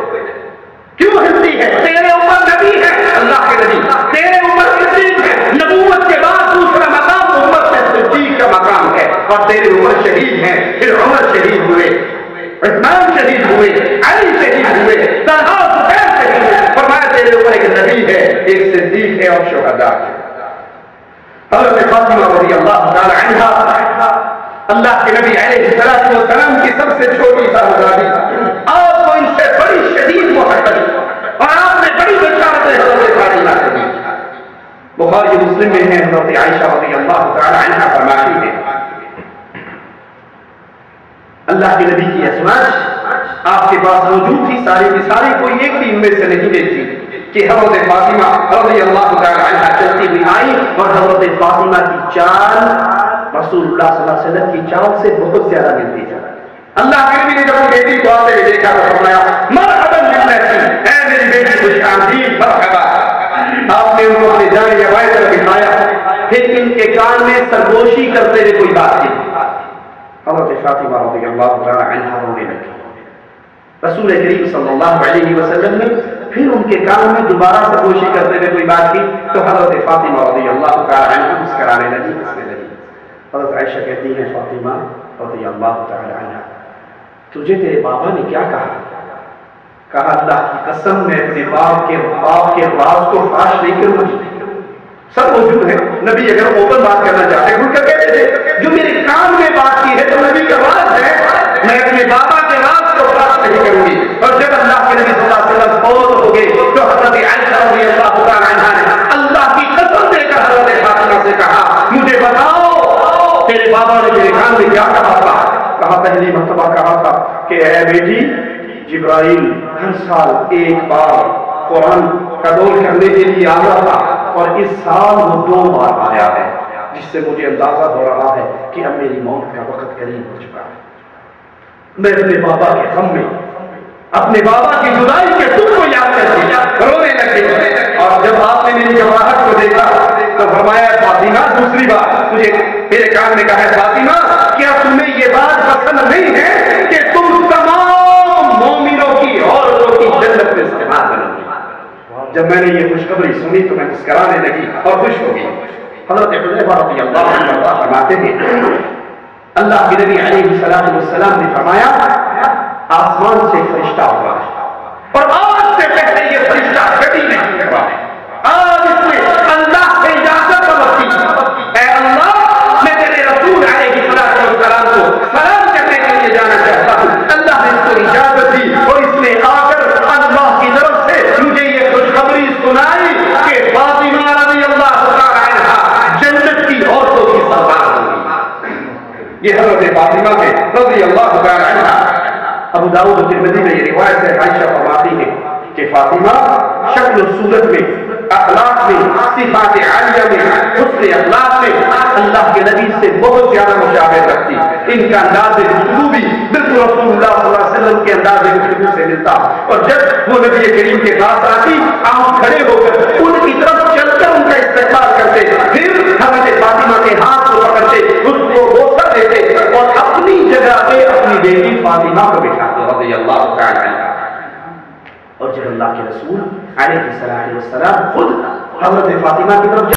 کیوں ہلتی ہے؟ تیرے اوپر نبی ہے, اللہ کے نبی, تیرے اوپر صدیق ہے, نبوت کے بعد دوسرا مقام امت میں صدیق کا مقام ہے, اور تیرے اوپر شہید ہیں. پھر عمر شہید ہوئے, عثمان شہید ہوئے, علی شہید ہوئے, طلحہ زبیر شہید ہوئے. فرمایا تیرے اوپر ایک نبی ہے, ایک صدیق ہے اور شہداء ہے. حضرت فاطمہ رضی اللہ تعالی عنہا اللہ کے نبی علیہ السلام کی سب سے چھوٹی صاحبزادی, آپ کو ان سے بڑی شدید محبت اور آپ نے بڑی بشارتیں حضرت فاطمہ سے دی. بخاری مسلم میں ہے حضرت عائشہ رضی اللہ تعالی عنہا فرماتی ہے اللہ کے نبی کی ازواج آپ کے پاس موجود تھی ساری کی ساری, کوئی ایک بھی ان میں سے نہیں دیتی کہ حضرت فاطمہ رضی اللہ تعالی عنہا چلتی ہوئی آئی اور حضرت فاطمہ کی چال رسول اللہ صلی اللہ علیہ وسلم کی چال سے بہت زیادہ ملتی ہے. اللہ کے نبی نے جب بیٹی کو آتے ہوئے دیکھا تو فرمایا مرحبا بابنتی, اے میری بیٹی خوش آمدید, مرحبا. آپ نے ان کو اپنے جان یا بائیں طرف بٹھایا, پھر ان کے کان میں سرگوشی کرتے ہوئے کوئی بات کی. حضرت فاطمہ رضی اللہ تعالی عنہا رونے لگی. رسول کریم صلی اللہ علیہ وسلم نے پھر ان کے کان میں دوبارہ سرگوشی کرتے ہوئے کوئی بات کی تو حضرت فاطمہ رضی اللہ تعالی عنہا مسکرانے لگی, ہنسنے لگی. حضرت عائشہ کہتی ہیں فاطمہ رضی اللہ تعالی عنہا تجھے تیرے بابا نے کیا کہا؟ کہا اللہ کی قسم میں اپنے باپ کے راز کو فاش نہیں کروں گی. سب موجود ہیں, نبی اگر اوپن بات کرنا چاہتے کھل کر کہتے تھے جو میرے کان میں بات کی ہے تو نبی کا راز ہے, میں اپنے بابا کے راز کو فاش نہیں کروں گی. اور جب اللہ کے نبی صلی اللہ علیہ وسلم فوت ہو گئے تو حضرت عائشہ رضی اللہ تعالی عنہا نے اللہ کی قسم دے کر حضرت فاطمہ سے کہا مجھے بتاؤ تیرے بابا نے میرے کان میں کیا کہا تھا؟ کہا پہلی مرتبہ کہا تھا کہ اے بیٹی جبرائیل ہر سال ایک بار قرآن کا دور کرنے کے لیے آیا تھا اور اس سال وہ 2 بار آیا ہے, جس سے مجھے اندازہ ہو رہا ہے کہ اب میری موت کا وقت قریب ہو چکا ہے. میں اپنے بابا کے غم میں اپنے بابا کی جدائی کے دکھ کو یاد کر رونے لگے. اور جب آپ نے میری گھبراہٹ کو دیکھا تو فرمایا فاطمہ دوسری بات مجھے میرے کان میں کہا ہے فاطمہ کیا تمہیں یہ بات پسند نہیں ہے کہ تم تمام مومنوں کی عورتوں کی جنت میں استعمال بنو گی؟ جب میں نے یہ خوشخبری سنی تو میں مسکرانے لگی اور خوش ہو گئی. حضرت حذیفہ رضی اللہ عنہ فرماتے ہیں اللہ کے نبی علیہ السلام نے فرمایا آسمان سے فرشتہ ہوا ہے اور آج سے پہلے یہ فرشتہ کبھی نہیں ہوا ہے. آج اس نے اللہ سے اجازت طلب کی، اے اللہ میں تیرے رسول علیہ السلام کو سلام کرنے کے لیے جانا چاہتا ہوں۔ اللہ نے اس کو اجازت دی اور اس نے آ کر اللہ کی طرف سے مجھے یہ خوشخبری سنائی کہ فاطمہ رضی اللہ تعالی عنہا جنت کی عورتوں کی سردار ہوگی۔ یہ حضرت فاطمہ کے رضی اللہ تعالی عنہا، ابو داؤد و ترمذی میں یہ روایت ہے، عائشہ فرماتی ہے کہ فاطمہ شکل و صورت میں، اخلاق میں، صفات عالیہ میں، حسن اخلاق میں اللہ کے نبی سے بہت زیادہ مشابہت رکھتی۔ ان کا انداز گفتگو بھی بالکل رسول اللہ صلی اللہ علیہ وسلم کے انداز گفتگو سے ملتا، اور جب وہ نبی کریم کے پاس آتی آپ کھڑے ہو کر ان کی طرف چل کر ان کا استقبال کرتے، پھر حضرت فاطمہ کے ہاتھ کو پکڑتے، اس کو بوسہ دیتے اور اپنی جگہ پہ اپنی بیٹی فاطمہ کو بٹھاتے رضی اللہ تعالی عنہ۔ اور جب اللہ کے رسول علیہ السلام خود حضرت فاطمہ کی طرف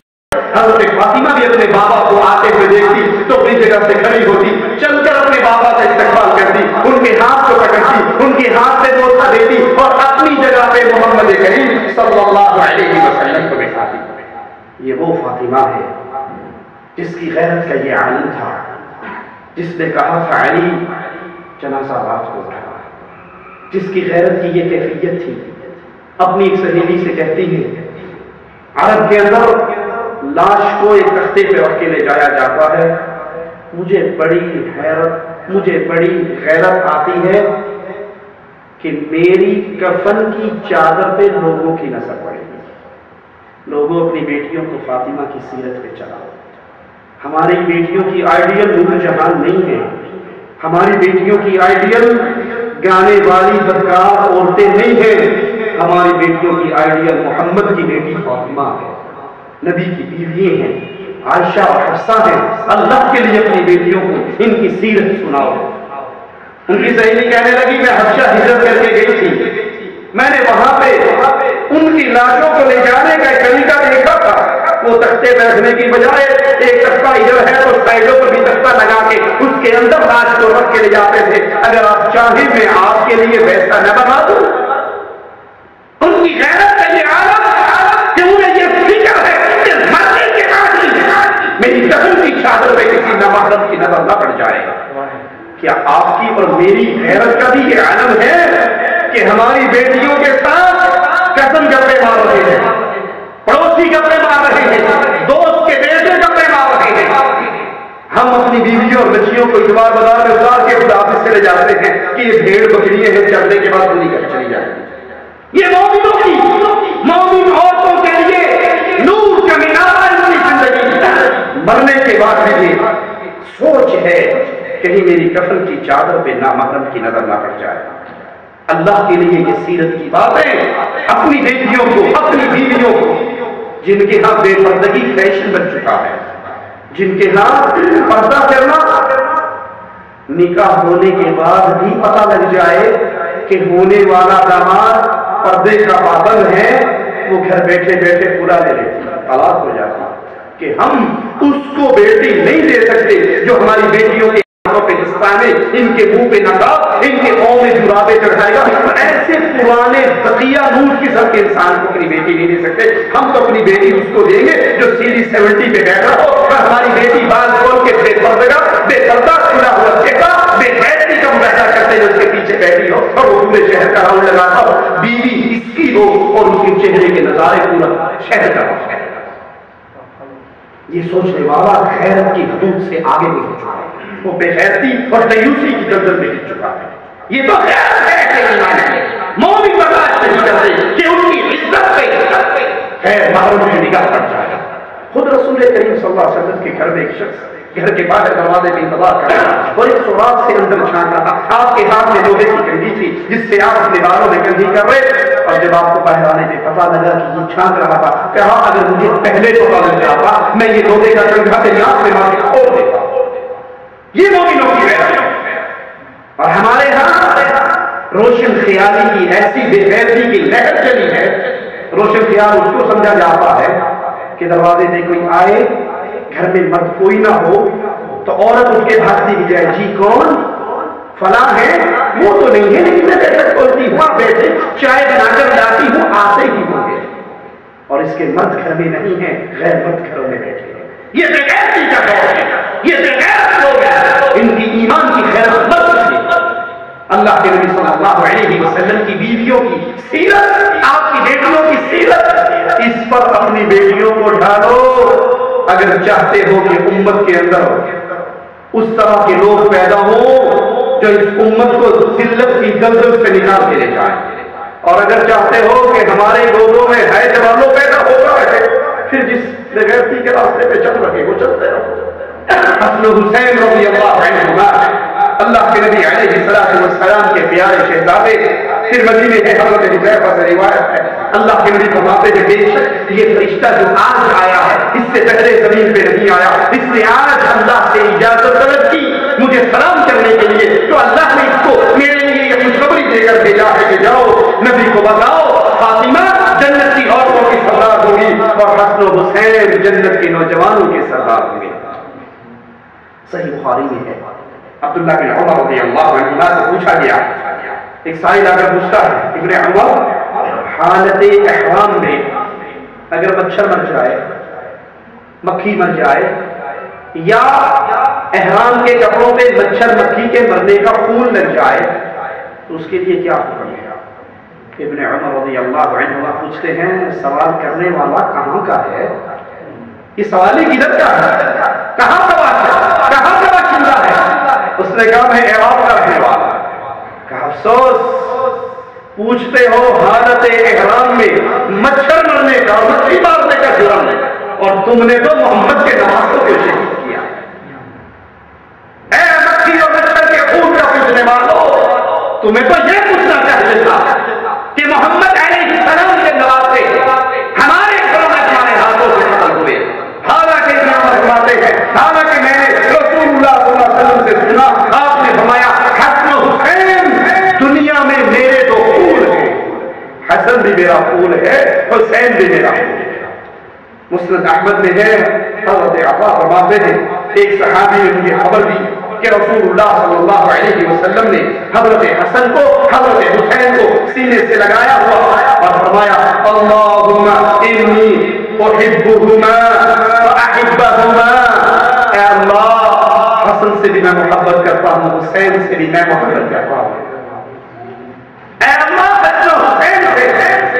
حضرت فاطمہ بھی اپنے بابا کو آتے ہوئے دیکھتی تو اپنی جگہ سے کھڑی ہوتی، چل کر اپنے بابا کا استقبال کرتی، ان کے ہاتھ کو پکڑتی، ان کے ہاتھ سے بوسہ دیتی اور اپنی جگہ پہ محمد کریم صلی اللہ علیہ وسلم کو بٹھاتی۔ یہ وہ فاطمہ ہے جس کی غیرت کا یہ عالم تھا، جس نے کہا تھا علی جنازہ رات کو رہا، جس کی غیرت کی یہ کیفیت تھی۔ اپنی ایک سہیلی سے کہتی ہے عرب کے اندر لاش کو ایک تختے پہ رکھ کے لے جایا جاتا ہے، مجھے بڑی غیرت آتی ہے کہ میری کفن کی چادر پہ لوگوں کی نظر پڑے گی۔ لوگوں اپنی بیٹیوں کو فاطمہ کی سیرت پہ چلاؤ۔ ہماری بیٹیوں کی آئیڈیل نور جہان نہیں ہے، ہماری بیٹیوں کی آئیڈیل گانے والی بدکار عورتیں نہیں ہیں، ہماری بیٹیوں کی آئیڈیل محمد کی بیٹی فاطمہ ہے، نبی کی بیوییں ہیں، عائشہ اور حفصہ ہیں۔ اللہ کے لیے اپنی بیٹیوں کو ان کی سیرت سناؤ۔ ان کی سہیلی کہنے لگی میں حبشہ ہجرت کر کے گئی تھی، میں نے وہاں پہ ان کی لاشوں کو لے جانے کا ایک طریقہ دیکھا تھا، وہ تختے پہ رکھنے کی بجائے ایک تختہ ادھر ہے تو سائڈوں پر بھی تختہ لگا کے اس کے اندر لاش کو رکھ کے لے جاتے تھے۔ اگر آپ چاہیں میں آپ کے لیے ویسا نہ بنا دوں۔ ان کی غیرت کا یہ عالم کہ انہیں یہ فکر ہے کہ مرنے کے بعد میری کفن کی چادر پہ کسی نامحرم کی نظر نہ پڑ جائے۔ کیا آپ کی اور میری غیرت کا بھی یہ عالم ہے کہ ہماری بیٹیوں کے ساتھ قسم گپے مار رہے ہیں، پڑوسی گپے مار رہے ہیں، دوست کے بیٹے گپے مار رہے ہیں؟ ہم اپنی بیویوں اور بچیوں کو اتوار بازار میں اتار کے خدا آفس سے لے جاتے ہیں کہ یہ بھیڑ بکریاں ہیں، چلنے کے بعد پوری کر چلی جائے۔ یہ مومنوں کی، مومن عورتوں کے لیے نور کا مینار ان کی زندگی، مرنے کے بعد بھی یہ سوچ ہے کہیں میری کفن کی چادر پہ نامحرم کی نظر نہ پڑ جائے۔ اللہ کے لیے یہ سیرت کی باتیں اپنی بیٹیوں کو، اپنی بیویوں کو، جن کے ہاں بے پردگی فیشن بن چکا ہے، جن کے ہاں پردہ کرنا نکاح ہونے کے بعد بھی پتہ لگ جائے کہ ہونے والا داماد پردے کا پابند ہے، وہ گھر بیٹھے بیٹھے پورا لے لیتی، طلاق ہو جاتی کہ ہم اس کو بیٹی نہیں دے سکتے جو ہماری بیٹیوں کے پہ دستانے، ان کے منہ پہ نقاب، ان کے پاؤں میں جرابے چڑھائے گا۔ ایسے پرانے بقیہ نور قسم کے انسان کو اپنی بیٹی نہیں دے سکتے۔ ہم تو اپنی بیٹی اس کو دیں گے جو سیدھی 70 پہ بیٹھا ہو، اور ہماری بیٹی بال کھول کے بے پردہ، بے پردہ کھلا ہوا چہرہ، بے غیرتی کا مظاہرہ کرتے ہوئے اس کے پیچھے بیٹھی ہو اور وہ پورے شہر کا راؤنڈ لگاتا ہو، بیوی اس کی ہو اور اس کے چہرے کے نظارے پورا شہر کا ہو۔ یہ سوچنے والا غیرت کی حدود سے آگے نکل چکا ہے، وہ بے غیرتی اور دیوسی کی دلدل میں گر چکا ہے۔ یہ تو غیرت ہے کہ ایمان ہے، مومن برداشت نہیں کرتے کہ ان کی عزت پہ غیر محرم کی نگاہ پڑ جائے۔ خود رسول کریم صلی اللہ علیہ وسلم کے گھر میں ایک شخص گھر کے باہر دروازے میں انتظار کر رہا اور ایک سوراخ سے اندر جھانک رہا تھا۔ آپ کے ہاتھ میں لوہے کی کنڈی تھی جس سے آپ اپنے بالوں میں کنڈی کر رہے، اور جب آپ کو باہر آنے پہ پتا لگا کہ یہ جھانک رہا تھا، کہا اگر مجھے پہلے پتا لگ جاتا میں یہ لوہے کا کنڈا تیری آنکھ میں مار کے کھول دیتا۔ یہ مومنوں کی غیرت ہے۔ اور ہمارے ہاں روشن خیالی کی ایسی بے غیرتی کی لہر چلی ہے، روشن خیال اس کو سمجھا جاتا ہے کہ دروازے میں کوئی آئے، گھر میں مرد کوئی نہ ہو تو عورت اس کے بھاگتی بھی جائے، جی کون؟ فلاں ہے، وہ تو نہیں ہے لیکن میں بیٹھک کھولتی ہوں، بیٹھے چائے بنا کر لاتی ہوں، آتے ہی ہوں گے۔ اور اس کے مرد گھر میں نہیں ہیں، غیر مرد گھروں میں بیٹھے ہیں۔ یہ بغیرتی کا دور ہے، یہ بغیرت لوگ ہیں، ان کی ایمان کی خیرت مت ہے۔ اللہ کے نبی صلی اللہ علیہ وسلم کی بیویوں کی سیرت، آپ کی بیٹیوں کی سیرت، اس پر اپنی بیٹیوں کو ڈھالو اگر چاہتے ہو کہ امت کے اندر اس طرح کے لوگ پیدا ہوں جو اس امت کو ذلت کی دلدل سے نکال کے لے جائیں، اور اگر چاہتے ہو کہ ہمارے گودوں میں ہے جوانوں پیدا ہو رہے پھر جس بغیرتی کے راستے پہ چل رہے وہ چلتے رہو۔ حسن حسین رضی اللہ عنہما اللہ کے نبی علیہ السلام کے پیارے شہزادے، پھر مدینے کے حضرت حذیفہ سے روایت ہے اللہ کے نبی فرماتے ہیں بے شک یہ فرشتہ جو آج آیا ہے اس سے پہلے زمین پہ نہیں آیا، اس نے آج اللہ سے اجازت طلب کی مجھے سلام کرنے کے لیے، تو اللہ نے اس کو میرے لیے یہ خوشخبری دے کر بھیجا ہے کہ جاؤ نبی کو بتاؤ فاطمہ جنت کی عورتوں کی سردار ہوگی اور حسن و حسین جنت کے نوجوانوں کے سردار ہوں گے۔ صحیح بخاری میں ہے عبداللہ بن عمر رضی اللہ عنہ سے پوچھا گیا، ایک سائل اگر پوچھتا ہے ابن عمر حالت احرام میں اگر مچھر مر جائے، مکھی مر جائے، یا احرام کے کپڑوں پہ مچھر مکھی کے مرنے کا خون لگ جائے تو اس کے لیے کیا حکم ہے؟ ابن عمر رضی اللہ عنہ پوچھتے ہیں سوال کرنے والا کہاں کا ہے؟ یہ سوالی کدھر کا ہے؟ کہاں کا باشندہ ہے؟ اس نے کہا میں عراق کا رہنے والا۔ کہا افسوس پوچھتے ہو حالت احرام میں مچھر مرنے کا، مچھلی مارنے کا جرم، اور تم نے تو محمد کے نمازوں کو شہید کیا۔ اے مکھی اور مچھر کے خون کا پوچھنے والوں، تمہیں تو یہ پوچھنا چاہیے تھا کہ محمد علیہ السلام کے نوازے ہمارے گھروں میں ہمارے ہاتھوں سے قتل ہوئے۔ حالانکہ فرماتے ہیں، حالانکہ میں نے رسول اللہ صلی اللہ علیہ وسلم سے سنا آپ نے فرمایا حسن و حسین دنیا میں میرے دو پھول ہیں، حسن بھی میرا پھول ہے، حسین بھی میرا پھول ہے۔ مسند احمد میں ہے حضرت عطا فرماتے ہیں ایک صحابی نے مجھے خبر دی کہ رسول اللہ صلی اللہ علیہ وسلم نے حضرت حسن کو حضرت حسین کو سینے سے لگایا ہوا اور فرمایا اللہم انی احبہما واحبہما، اے اللہ حسن سے بھی میں محبت کرتا ہوں، حسین سے بھی میں محبت کرتا ہوں، اے اللہ حسن حسین سے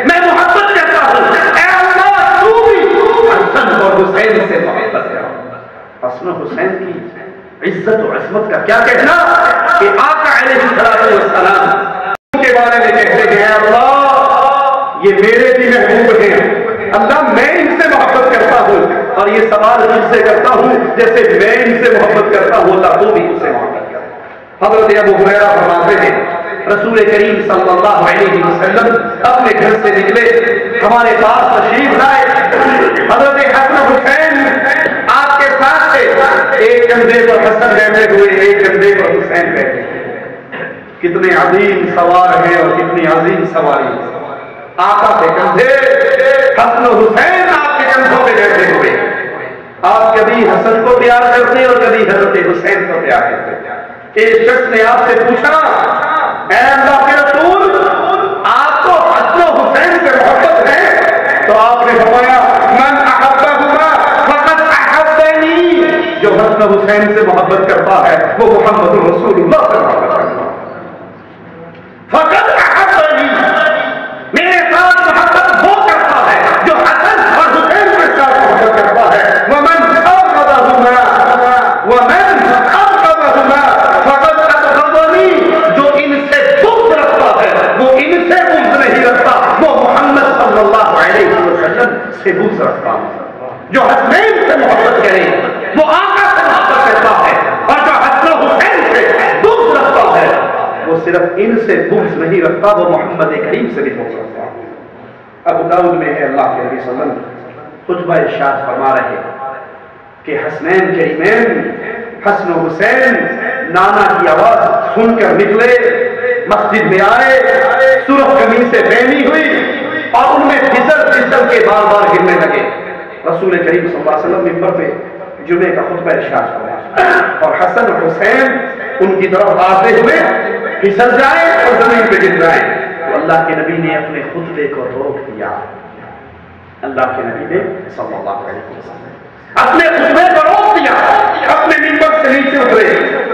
میں محبت کرتا ہوں، اے اللہ تو بھی حسن اور حسین سے محبت کرتا ہوں۔ حسن و حسین کی عزت و عظمت کا کیا کہنا کہ آقا علیہ السلام کے بارے میں کہتے ہیں اللہ یہ میرے بھی محبوب ہیں، اللہ میں ان سے محبت کرتا ہوں، اور یہ سوال ان سے کرتا ہوں جیسے میں ان سے محبت کرتا ہوں اللہ تو بھی ان سے محبت کرتا ہوں۔ حضرت ابو ہریرہ فرماتے ہیں رسول کریم صلی اللہ علیہ وسلم اپنے گھر سے نکلے، ہمارے پاس تشریف لائے، حضرت حسن حسین آپ کے ساتھ تھے، ایک کندھے پر حسن بیٹھے ہوئے، ایک کندھے پر حسین بیٹھے ہوئے۔ کتنے عظیم سوار ہیں اور کتنی عظیم سواری، آقا کے کندھے حسن حسین آپ کے کندھوں پہ بیٹھے ہوئے۔ آپ کبھی حسن کو پیار کرتے اور کبھی حضرت حسین کو پیار کرتے۔ ایک شخص نے آپ سے پوچھا اے اللہ کے رسول آپ کو حسن حسین سے محبت ہے؟ تو آپ نے فرمایا من احبہما فقد احبنی، جو حسن حسین سے محبت کرتا ہے وہ محمد رسول اللہ سے محبت کرتا ہے۔ فقد احبنی، میرے ساتھ محبت وہ کرتا ہے جو حسن اور حسین کے ساتھ محبت کرتا ہے۔ ومن ابغضہما فقد ابغضنی، جو ان سے بغض رکھتا ہے وہ ان سے بغض نہیں رکھتا، وہ محمد صلی اللہ علیہ وسلم سے بغض رکھتا ہے۔ جو حسنین سے محبت کرے وہ آقا سے محبت کرتا ہے، اور جو حسن حسین سے بغض رکھتا ہے وہ صرف ان سے بغض نہیں رکھتا، وہ محمد کریم سے بھی بغض رکھتا ہے۔ ابو داؤد میں ہے اللہ کے نبی صلی اللہ علیہ وسلم خطبہ ارشاد فرما رہے کہ حسنین کریمین حسن و حسین نانا کی آواز سن کر نکلے، مسجد میں آئے، سرخ قمیص سے پہنی ہوئی اور ان میں پھسل پھسل کے بار بار گرنے لگے۔ رسول کریم صلی اللہ علیہ وسلم ممبر پہ جمعے کا خطبہ ارشاد فرمایا اور حسن اور حسین ان کی طرف آتے ہوئے پھسل جائیں اور زمین پہ گر جائیں، تو اللہ کے نبی نے اپنے خطبے کو روک دیا۔ اللہ کے نبی نے صلی اللہ علیہ وسلم اپنے خطبے پر روک دیا، اپنے منبر سے نیچے اترے،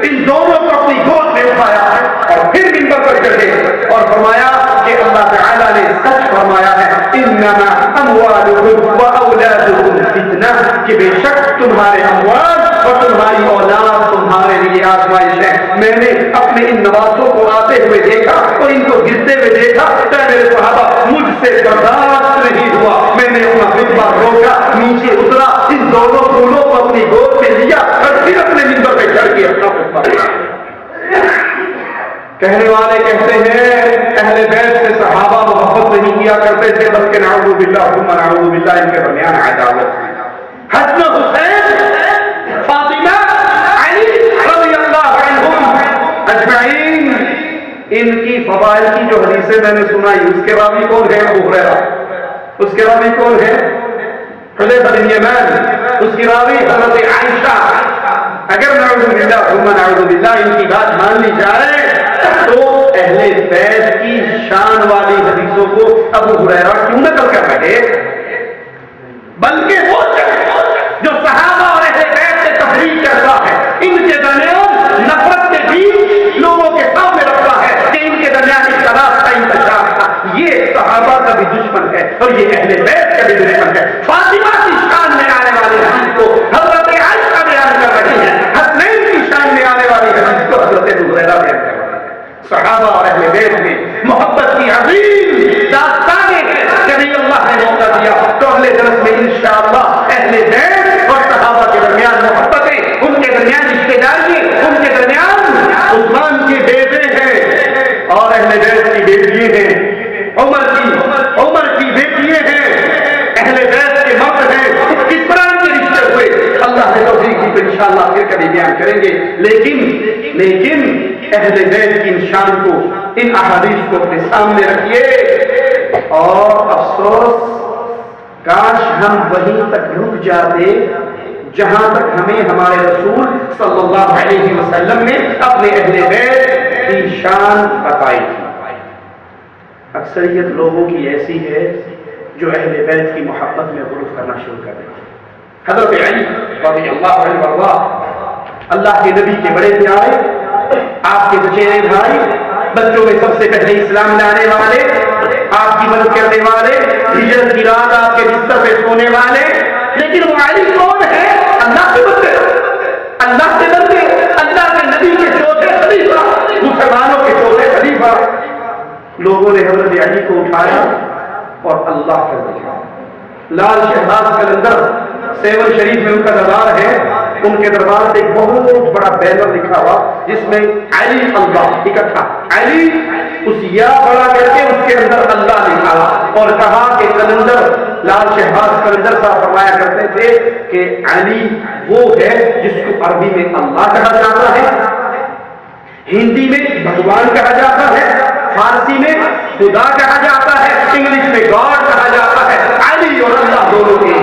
ان دونوں کو اپنی گود میں اٹھایا اور پھر منبر پر چڑھے اور فرمایا کہ اللہ تعالیٰ نے سچ فرمایا ہے انما اموالکم واولادکم فتنہ، کہ بے شک تمہارے اموال اور تمہاری اولاد تمہارے لیے آزمائش ہے۔ میں نے اپنے ان نوازوں کو آتے ہوئے دیکھا اور ان کو گرتے ہوئے دیکھا، تو میرے صحابہ مجھ سے برداشت نہیں ہوا، میں نے اپنا خطبہ روکا، نیچے اترا، ان دونوں پھولوں کو اپنی گود میں لیا اور پھر اپنے منبر پہ چڑھ کے اپنا خطبہ دیا۔ کہنے والے کہتے ہیں اہل بیت سے صحابہ محبت نہیں کیا کرتے تھے، بلکہ نعوذ باللہ ثم نعوذ باللہ ان کے درمیان عداوت تھی۔ حسن حسین، فاطمہ، علی رضی اللہ عنہم اجمعین، ان کی فضائل کی جو حدیثیں میں نے سنائی اس کے راوی کون ہے؟ ابو ہریرہ۔ اس کے راوی کون ہے؟ حذیفہ بن یمان۔ اس کی راوی حضرت عائشہ۔ اگر نعوذ باللہ ثم نعوذ باللہ ان کی بات مان لی جائے تو اہل بیت کی شان والی حدیثوں کو ابو ہریرہ کیوں نقل کر رہے؟ بلکہ وہ جو صحابہ اور اہل بیت سے تفریق کرتا ہے، ان کے درمیان نفرت کے بیچ لوگوں کے سامنے رکھتا ہے کہ ان کے درمیان اختلاف کا انتشار تھا، یہ صحابہ کا بھی دشمن ہے اور یہ اہل بیت کا بھی دشمن ہے۔ فاطمہ کی شان میں آنے والی حدیث کو حضرت عائشہ بیان کر رہی ہے، حسنین کی شان میں آنے والی حدیث کو حضرت ابو ہریرہ بیان کر رہی ہے۔ صحابہ اور اہل بیت میں محبت کی عظیم داستانیں ہیں، کبھی اللہ نے موقع دیا تو اگلے درس میں انشاءاللہ اہل بیت اور صحابہ کے درمیان محبتیں، ان کے درمیان رشتے داری، ان کے درمیان عثمان کے بیٹے ہیں اور اہل بیت کی بیٹیاں ہیں، عمر کی بیٹیاں ہیں، اہل بیت کے مرد ہیں، کس طرح کے رشتے ہوئے اللہ نے توفیق دی تو انشاءاللہ پھر کبھی بیان کریں گے۔ لیکن اہل بیت کی ان شان کو، ان احادیث کو اپنے سامنے رکھیے، اور افسوس کاش ہم وہیں تک رک جاتے جہاں تک ہمیں ہمارے رسول صلی اللہ علیہ وسلم نے اپنے اہل بیت کی شان بتائی تھی۔ اکثریت لوگوں کی ایسی ہے جو اہل بیت کی محبت میں غلط کرنا شروع کر دیتے ہیں۔ حضرت علی رضی اللہ عنہ اللہ کے نبی کے بڑے پیارے، آپ کے چچیرے بھائی، بچوں میں سب سے پہلے اسلام لانے والے، آپ کی مدد کرنے والے، ہجرت کی رات آپ کے بستر پہ سونے والے، لیکن وہ علی کون ہے؟ اللہ کے بندے، اللہ کے بندے، اللہ کے نبی کے چوتھے خلیفہ، مسلمانوں کے چوتھے خلیفہ۔ لوگوں نے حضرت علی کو اٹھایا اور اللہ کر دیا۔ لال شہباز قلندر سیون شریف میں ان کا دربار ہے، ان کے دربار سے ایک بہت بڑا بینر لکھا ہوا جس میں علی اللہ اکٹھا، علی اس یا بڑا کر کے اس کے اندر اللہ لکھا اور کہا کہ قلندر، لال شہباز قلندر صاحب فرمایا کرتے تھے کہ علی وہ ہے جس کو عربی میں اللہ کہا جاتا ہے، ہندی میں بھگوان کہا جاتا ہے، فارسی میں خدا کہا جاتا ہے، انگلش میں گاڈ کہا جاتا ہے۔ علی اور اللہ دونوں کے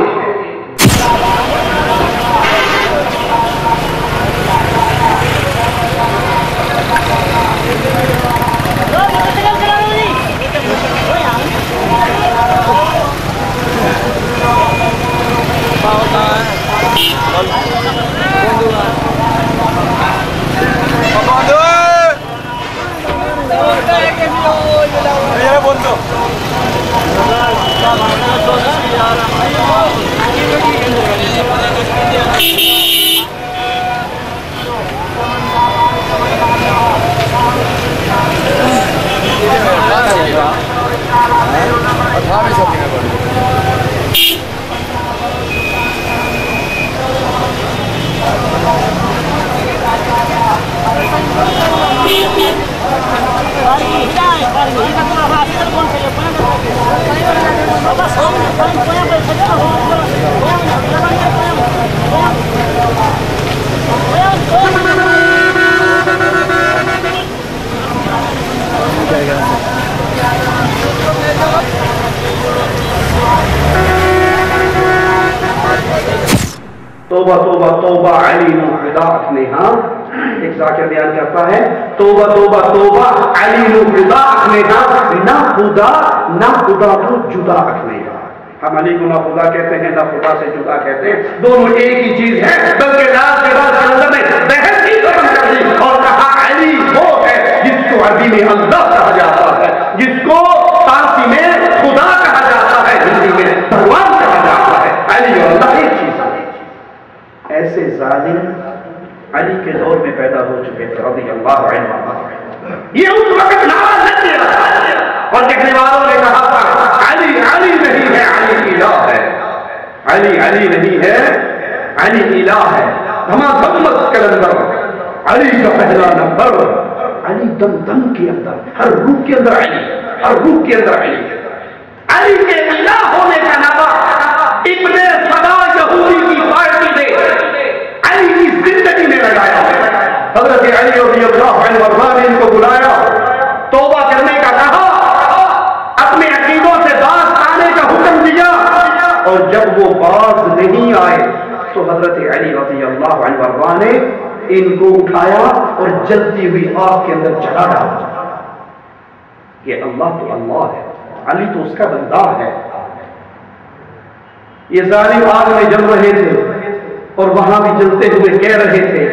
توبہ توبہ توبہ علی نو خدا اپنے ہاں، ایک ذاکر بیان کرتا ہے توبہ توبہ توبہ علی نو خدا اپنے ہاں، نہ خدا کو جدا رکھنے ہاں۔ ہم علی کو نہ خدا کہتے ہیں نہ خدا سے جدا کہتے ہیں، دونوں ایک ہی چیز ہے، بلکہ لاس کے بعد سلندر نے بحث ہی ختم کر دی اور کہا علی وہ ہے جس کو عربی میں اللہ کہا جاتا ہے، جس کو فارسی میں خدا کہا جاتا ہے، ہندی میں بھگوان کہا جاتا ہے، علی اور اللہ ایک چیز ہے۔ ایسے ظالم علی کے دور میں پیدا ہو چکے تھے رضی اللہ عنہ۔ یہ اس وقت نعرہ لگ گیا اور کہنے والوں نے کہا تھا علی علی نہیں ہے، علی الہ ہے، علی علی نہیں ہے، علی الہ ہے۔ دھماکمت کلندر علی کا پہلا نمبر، علی دم دم کے اندر، ہر روح کے اندر علی، ہر روح کے اندر علی۔ علی کے الہ ہونے کا نعرہ ابن سبا یہودی کی پارٹی نے علی کی زندگی میں لگایا ہے۔ حضرت علی رضی اللہ عنہ نے ان کو بلایا، توبہ کرنے کا کہا، اپنے عقیدوں سے باز آنے کا حکم دیا، اور جب وہ باز نہیں آئے تو حضرت علی رضی اللہ عنہ نے ان کو اٹھایا اور جلتی ہوئی آگ کے اندر جلا ڈالا۔ یہ اللہ تو اللہ ہے، علی تو اس کا بندہ ہے۔ یہ ظالم آگ میں جل رہے تھے اور وہاں بھی جلتے ہوئے کہہ رہے تھے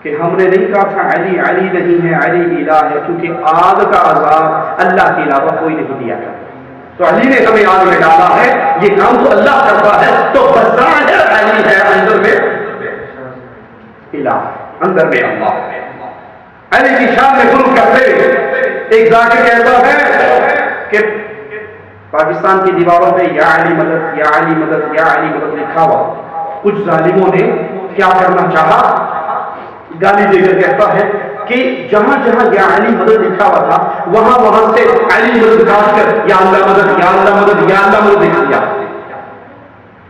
کہ ہم نے نہیں کہا تھا علی علی نہیں ہے، علی الہ ہے، کیونکہ آگ کا عذاب اللہ کے علاوہ کوئی نہیں دیا تھا، تو علی نے ہمیں آگ میں ڈالا ہے، یہ کام تو اللہ کرتا ہے، تو بظاہر علی ہے، اندر میں الہ، اندر میں اللہ ہے۔ علی کی شان میں غلو کرتے ایک ذاکر کہتا ہے کہ پاکستان کی دیواروں پہ یا علی مدد یا علی مدد یا علی مدد لکھا ہوا، کچھ ظالموں نے کیا کرنا چاہا، گالی دے کر کہتا ہے کہ جہاں جہاں یا علی مدد لکھا ہوا تھا وہاں سے علی مدد کاٹ کر یا اللہ مدد یا اللہ مدد یا اللہ مدد لکھ دیا۔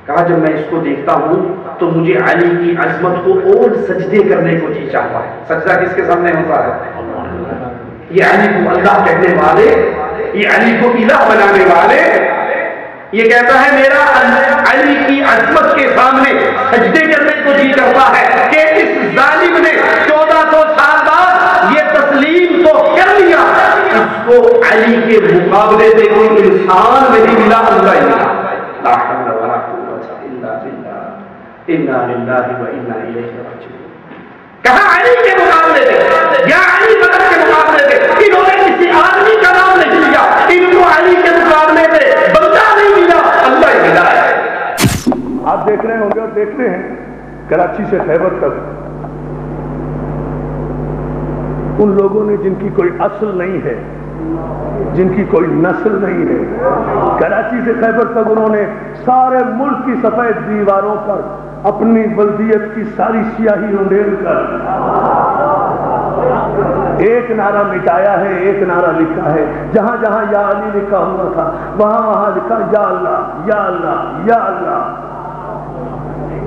کہا جب میں اس کو دیکھتا ہوں تو مجھے علی کی عظمت کو اور سجدے کرنے کو جی چاہتا ہے۔ سجدہ کس کے سامنے ہوتا ہے؟ یہ علی کو اللہ کہنے والے، یہ علی کو الہ بنانے والے، یہ کہتا ہے میرا علی کی عظمت کے سامنے سجدے کرنے کو جی کرتا ہے کہ اس ظالم نے 1400 سال بعد یہ تسلیم تو کر لیا، اس کو علی کے مقابلے میں کوئی انسان نہیں ملا، اللہ ہی ملا۔ لا حول ولا قوت الا باللہ، انا للہ و انا الیہ راجعون۔ کہا علی کے مقابلے میں یا علی مدد کے مقابلے میں انہوں نے کسی آدمی کا نام نہیں لیا، ان کو علی کے مقابلے میں بندہ نہیں ملا، اللہ ہی ملا ہے۔ آپ دیکھ رہے ہوں گے اور دیکھتے ہیں کراچی سے خیبر تک ان لوگوں نے جن کی کوئی اصل نہیں ہے، جن کی کوئی نسل نہیں ہے، کراچی سے خیبر تک انہوں نے سارے ملک کی سفید دیواروں پر اپنی بلدیت کی ساری سیاہی انڈیل کر ایک نعرہ مٹایا ہے، ایک نعرہ لکھا ہے۔ جہاں جہاں یا علی لکھا ہوا تھا وہاں وہاں لکھا یا اللہ یا اللہ یا اللہ۔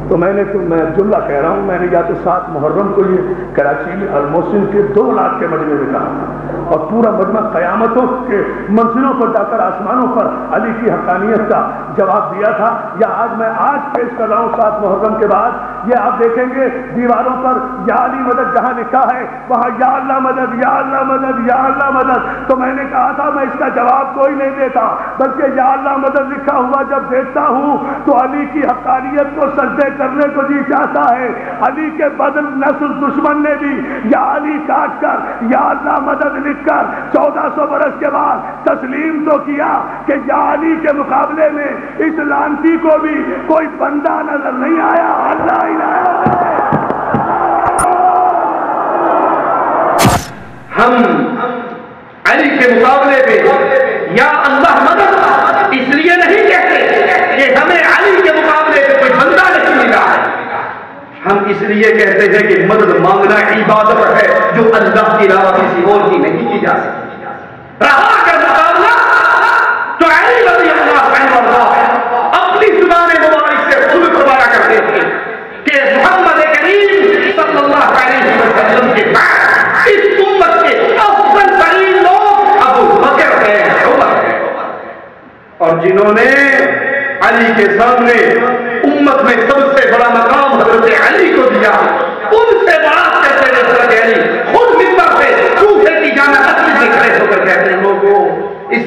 تو میں جملہ کہہ رہا ہوں، میں نے یا تو 7 محرم کو یہ کراچی میں المحسن کے 2 لاکھ کے مجمع میں کہا تھا، اور پورا مجمع قیامتوں کے منزلوں پر جا کر آسمانوں پر علی کی حقانیت کا جواب دیا تھا، یا آج میں پیش کر رہا ہوں 7 محرم کے بعد، یہ آپ دیکھیں گے دیواروں پر یا علی مدد جہاں لکھا ہے وہاں یا اللہ مدد یا اللہ مدد یا اللہ مدد۔ تو میں نے کہا تھا میں اس کا جواب کوئی نہیں دیتا، بلکہ یا اللہ مدد لکھا ہوا جب دیکھتا ہوں تو علی کی حقانیت کو سجدے کرنے کو جی چاہتا ہے۔ علی کے بدل نسل دشمن نے بھی یا علی کاٹ کر یا اللہ مدد لکھ کر 1400 برس کے بعد تسلیم تو کیا کہ یا علی کے مقابلے میں اس لانتی کو بھی کوئی بندہ نظر نہیں آیا، اللہ ہی آیا۔ ہم علی کے مقابلے پہ یا اللہ مدد اس لیے نہیں کہتے کہ ہمیں علی کے مقابلے پہ کوئی بندہ نہیں ملا ہے، ہم اس لیے کہتے ہیں کہ مدد مانگنا عبادت ہے جو اللہ کے علاوہ کسی اور کی نہیں کی جا سکتی۔ رہا کر مقابلہ تو علی رضی اللہ عنہ اپنی زبان مبارک سے خود فرمایا کرتے تھے کہ محمد کریم صلی اللہ علیہ وسلم کے بعد اس امت کے افضل ترین لوگ ابو بکر ہیں، عمر ہیں، اور جنہوں نے علی کے سامنے امت میں سب سے بڑا مقام حضرت علی کو دیا، ان سے بات کرتے ہوئے حضرت علی خود منبر سے کوفے کی جامع مسجد میں کھڑے ہو کر کہتے ہیں لوگوں اس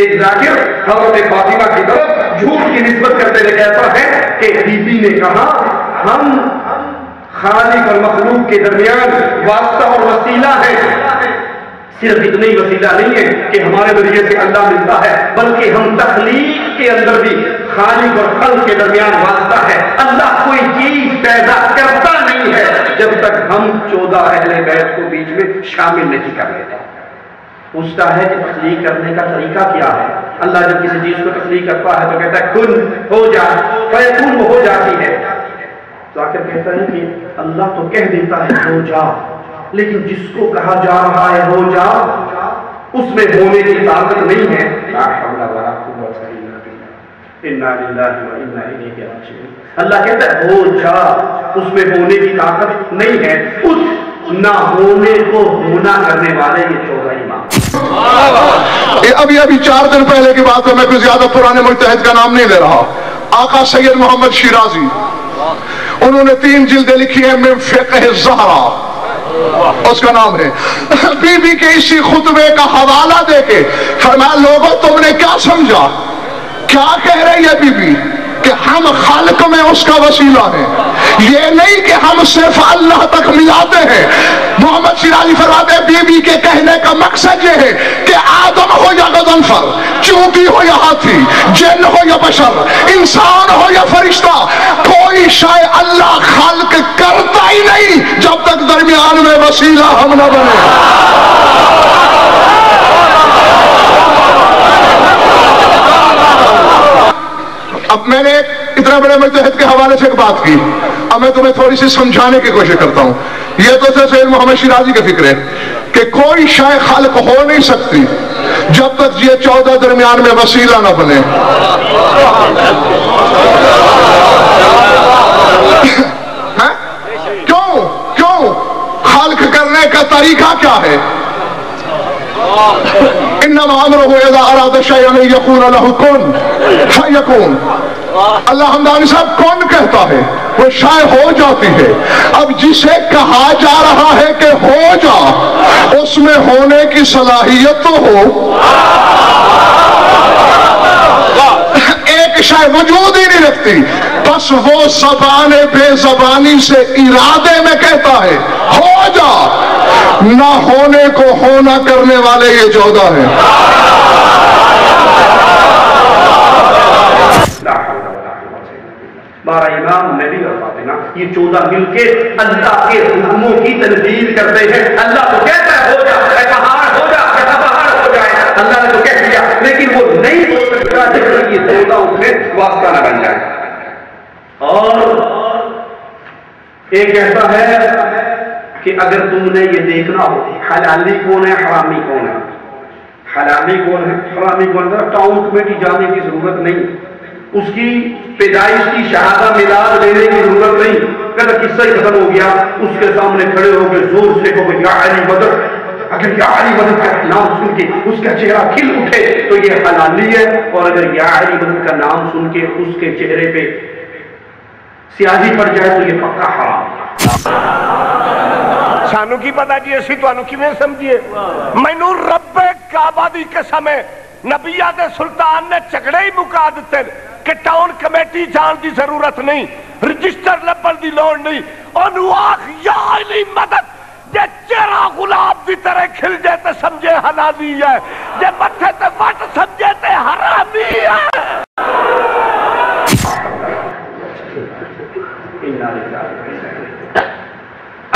ایک ذاکر حضرت فاطمہ کی طرف جھوٹ کی نسبت کرتے ہوئے کہتا ہے کہ بی بی نے کہا ہم خالق اور مخلوق کے درمیان واسطہ اور وسیلہ ہے، صرف اتنا ہی وسیلہ نہیں ہے کہ ہمارے ذریعے سے اللہ ملتا ہے، بلکہ ہم تخلیق کے اندر بھی خالق اور خلق کے درمیان واسطہ ہے۔ اللہ کوئی چیز پیدا کرتا نہیں ہے جب تک ہم 14 اہل بیت کو بیچ میں شامل نہیں کر لیتے۔ پوچھتا ہے کہ تخلیق کرنے کا طریقہ کیا ہے؟ اللہ جب کسی چیز کو تخلیق کرتا ہے تو کہتا ہے کن ہو جا، فیکون وہ ہو جاتی ہے۔ ذاکر کہتا ہے کہ اللہ تو کہہ دیتا ہے ہو جا، لیکن جس کو کہا جا رہا ہے ہو جا اس میں ہونے کی طاقت نہیں ہے۔ لا حول ولا قوت الا باللہ، انا للہ وانا الیہ راجعون۔ اللہ کہتا ہے ہو جا، اس میں ہونے کی طاقت نہیں ہے، اس نہ ہونے کو ہونا کرنے والے یہ 14 امام۔ ابھی 4 دن پہلے کی بات ہے، میں کوئی زیادہ پرانے مجتہد کا نام نہیں لے رہا، آقا سید محمد شیرازی، انہوں نے 3 جلدیں لکھی ہیں من فقہ الزہرا، اس کا نام ہے۔ بی بی کے اسی خطبے کا حوالہ دے کے فرمایا لوگوں تم نے کیا سمجھا، کیا کہہ رہی ہے بی بی کہ ہم خالق میں اس کا وسیلہ ہے، یہ نہیں کہ ہم صرف اللہ تک ملاتے ہیں۔ محمد شیرازی فرماتے ہیں بی بی کے کہنے کا مقصد یہ ہے کہ آدم ہو یا غضنفر، چونٹی ہو یا ہاتھی، جن ہو یا بشر، انسان ہو یا فرشتہ، کوئی شے اللہ خلق کرتا ہی نہیں جب تک درمیان میں وسیلہ ہم نہ بنے۔ اب میں نے اتنا بڑے مجتہد کے حوالے سے ایک بات کی، اب میں تمہیں تھوڑی سی سمجھانے کی کوشش کرتا ہوں۔ یہ تو سید محمد شیرازی کا فکر ہے کہ کوئی شے خالق ہو نہیں سکتی جب تک یہ 14 درمیان میں وسیلہ نہ بنے۔ کیوں خالق کرنے کا طریقہ کیا ہے؟ انما امرہ اذا اراد شیئا ان یقول له کن فیکون۔ اللہ حمدانی صاحب کون کہتا ہے، وہ شے ہو جاتی ہے۔ اب جسے کہا جا رہا ہے کہ ہو جا، اس میں ہونے کی صلاحیت تو ہو۔ ایک شے وجود ہی نہیں رکھتی، بس وہ زبان بے زبانی سے ارادے میں کہتا ہے ہو جا، نہ ہونے کو ہونا کرنے والے یہ 14 ہیں۔ بارہ امام نبی اور فاطمہ، یہ 14 مل کے اللہ کے حکموں کی تنفیذ کرتے ہیں۔ اللہ تو کہتا ہے ہو جا، اے پہاڑ ہو جا، اے پہاڑ ہو جائے، اللہ نے تو کہہ دیا، لیکن وہ نہیں ہو سکتا جب تک یہ 14 اس میں واسطہ نہ بن جائے۔ اور ایک ایسا ہے کہ اگر تم نے یہ دیکھنا ہو حلالی کون ہے حرامی کون ہے، حلالی کون ہے حرامی کون ہے، ٹاؤن کمیٹی جانے کی ضرورت نہیں، اس کی پیدائش کی شہادہ میلاد لینے کی ضرورت نہیں، کہ قصہ ہی ختم ہو گیا، اس کے سامنے کھڑے ہو کے زور سے کہو یا علی بدر، اگر یا علی بدر کا نام سن کے اس کا چہرہ کھل اٹھے تو یہ حلالی ہے، اور اگر یا علی بدر کا نام سن کے اس کے چہرے پہ سیاہی پڑ جائے تو یہ پکا حرام ہے۔ سانو کی پتا جی اسی تو کیویں سمجھیے، مینوں رب کعبہ دی قسم ہے نبیہ دے سلطان نے جھگڑے ہی مکا دیتے کہ ٹاؤن کمیٹی جان دی ضرورت نہیں، رجسٹر لبن دی لوڑ نہیں، انہوں آخ یا علی مدد، جے چہرہ گلاب دی طرح کھل جائے تے سمجھے حلالی ہے، جے متھے تے وٹ سمجھے تے حرامی ہے۔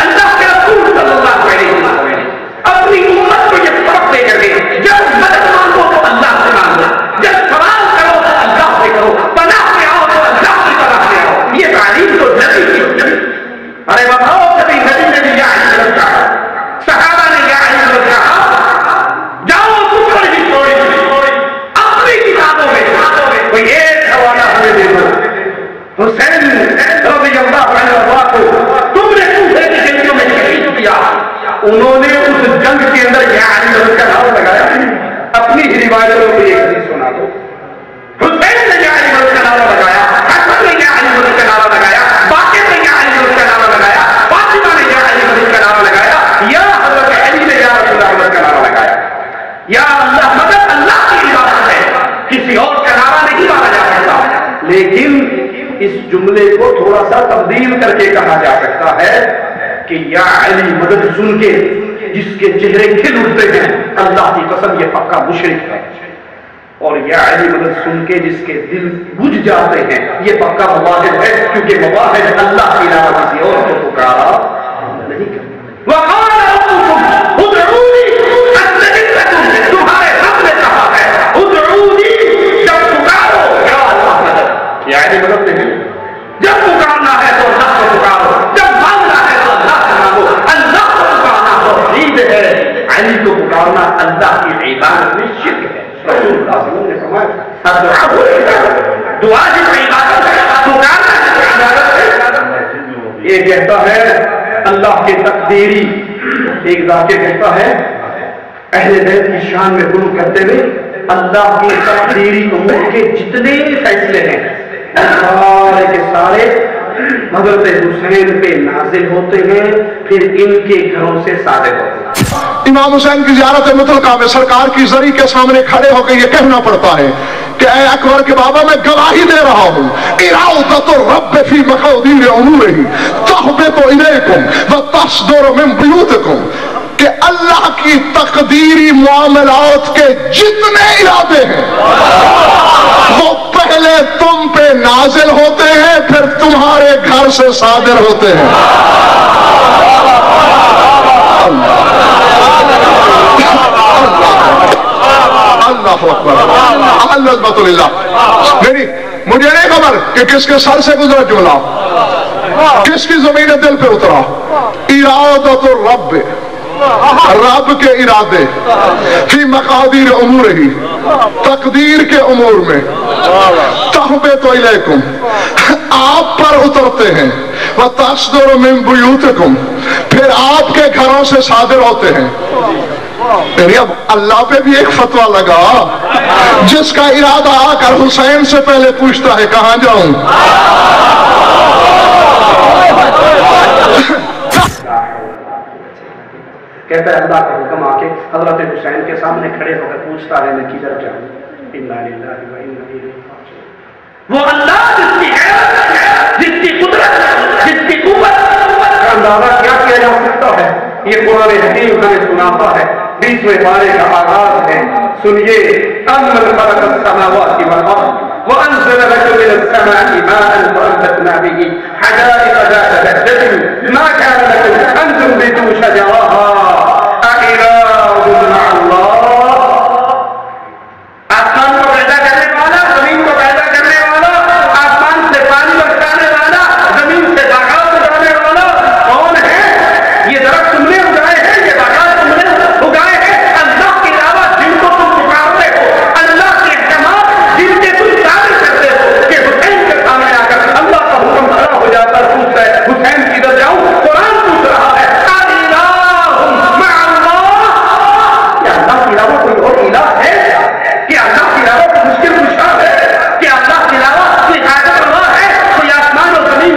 اللہ کے رسول صلی اللہ علیہ وسلم اپنی امت کو یہ فرق دے کر کے جب مدد مانگو تو اللہ سے مانگو، جب سوال کرو تو اللہ سے کرو، پناہ میں آؤ تو اللہ کی پناہ میں آؤ۔ یہ تعلیم تو نبی کی، ارے بتاؤ کبھی نبی نے بھی یا علی مدد کہا، صحابہ نے یا علی مدد کہا، جاؤ دوسرے کی چھوڑی اپنی کتابوں میں کوئی ایک حوالہ ہمیں دے دو، حسین رضی اللہ عنہ کو تم نے کوفے کی جنگوں میں شہید کیا، انہوں نے اس جنگ کے اندر یا علی مدد کا نام لگایا، اپنی ہی روایتوں کو ایک حدیث سنا دو۔ حسین نے یا علی مدد کا نام لگایا، حسن نے یا علی مدد کا نام لگایا، باقر نے یا علی مدد کا نام لگایا، فاطمہ نے یا علی مدد کا نام لگایا، یا حضرت علی نے یا رسول اللہ مدد کا نام لگایا۔ یا اللہ مدد اللہ کی عبادت ہے، تھوڑا سا تبدیل کر کے کہا جا سکتا ہے کہ یا علی مدد سن کے جس کے چہرے کھل اٹھتے ہیں اللہ کی قسم یہ پکا مشرک ہے، اور یا علی مدد سن کے جس کے دل بجھ جاتے ہیں یہ پکا مواحد ہے، کیونکہ مواحد اللہ کے علاوہ کسی اور کو پکارا نہیں کرتا۔ وقال ربكم ادعوني استجب لكم، تمہارے رب نے کہا ہے ادعونی، جب پکارو یا اللہ مدد، یا علی مدد نہیں، جب پکارنا ہے تو اللہ کو پکارو، جب مانگنا ہے تو اللہ سے مانگو، اللہ کو پکارنا توحید ہے، علی کو پکارنا اللہ کی عبادت میں شرک ہے۔ رسول اللہ صلی اللہ علیہ وسلم نے فرمایا دعا کی عبادت ہے، پکارنا کی عبادت ہے۔ یہ کہتا ہے اللہ کے تقدیری، ایک ذاکر کہتا ہے اہل بیت کی شان میں بلند کرتے ہوئے اللہ کی تقدیری امور کے جتنے فیصلے ہیں سارے کے سارے حضرت حسین پہ نازل ہوتے ہیں، پھر ان کے گھروں سے صادر ہوتے ہیں۔ امام حسین کی زیارت مطلقہ میں سرکار کی زری کے سامنے کھڑے ہو کے یہ کہنا پڑتا ہے کہ اے اکبر کے بابا میں گواہی دے رہا ہوں اراؤدۃ الرب فی مقادیر امورہ تحبط الیکم وتصدر من بیوتکم، کہ اللہ کی تقدیری معاملات کے جتنے ارادے ہیں وہ پہلے تم پہ نازل ہوتے ہیں پھر تمہارے گھر سے صادر ہوتے ہیں۔ اللہ اکبر، العظمۃ للہ۔ میری مجھے نہیں خبر کہ کس کے سر سے گزرا جملہ، کس کی زمین دل پہ اترا۔ ارادۃ الرب، رب کے ارادے، فی مقادیر امور ہی، تقدیر کے امور میں، تحبط الیکم، آپ پر اترتے ہیں، وتصدر من بیوتکم، پھر آپ کے گھروں سے صادر ہوتے ہیں۔ یعنی اب اللہ پہ بھی ایک فتویٰ لگا، جس کا ارادہ آ کر حسین سے پہلے پوچھتا ہے کہاں جاؤں۔ کہتا ہے اللہ کا حکم آ کے حضرت حسین کے سامنے کھڑے ہو کر پوچھتا ہے میں کدھر جاؤں۔ انا للہ و انا الیہ راجعون۔ وہ اللہ جس کی حیرت، جس کی قدرت، جس کی قوت کا اندازہ کیا کیا جا سکتا ہے، یہ قرآن حکیم ہمیں سناتا ہے۔ 20ویں پارے کا آغاز ہے، سنیے امن خلق السماوات والارض وانزل لكم من السماء ماء فانبتنا به حدائق ذات بهجة ما كان لكم ان تنبتوا شجرها أإله مع الله۔ آسمان کو پیدا کرنے والا، زمین کو پیدا کرنے والا، آسمان سے پانی برسانے والا، زمین سے باغات اگانے والا کون ہے؟ یہ درخت تم نے اگائے ہیں، یہ باغات تم نے اگائے ہیں۔ اللہ کے علاوہ جن کو تم پکارتے ہو، اللہ کے احکامات جن کے تم ثابت کرتے ہو، کہ حسین کے سامنے آ کر اللہ کا حکم کھڑا ہو جاتا ہے، پوچھتا ہے حسین کدھر جاؤں؟ قرآن پوچھ رہا ہے کوئی اور الہ ہے؟ کہ اللہ کے علاوہ کوئی مشکل کشا ہے؟ کہ اللہ کے علاوہ کوئی حاجت روا ہے؟ کوئی آسمان اور زمین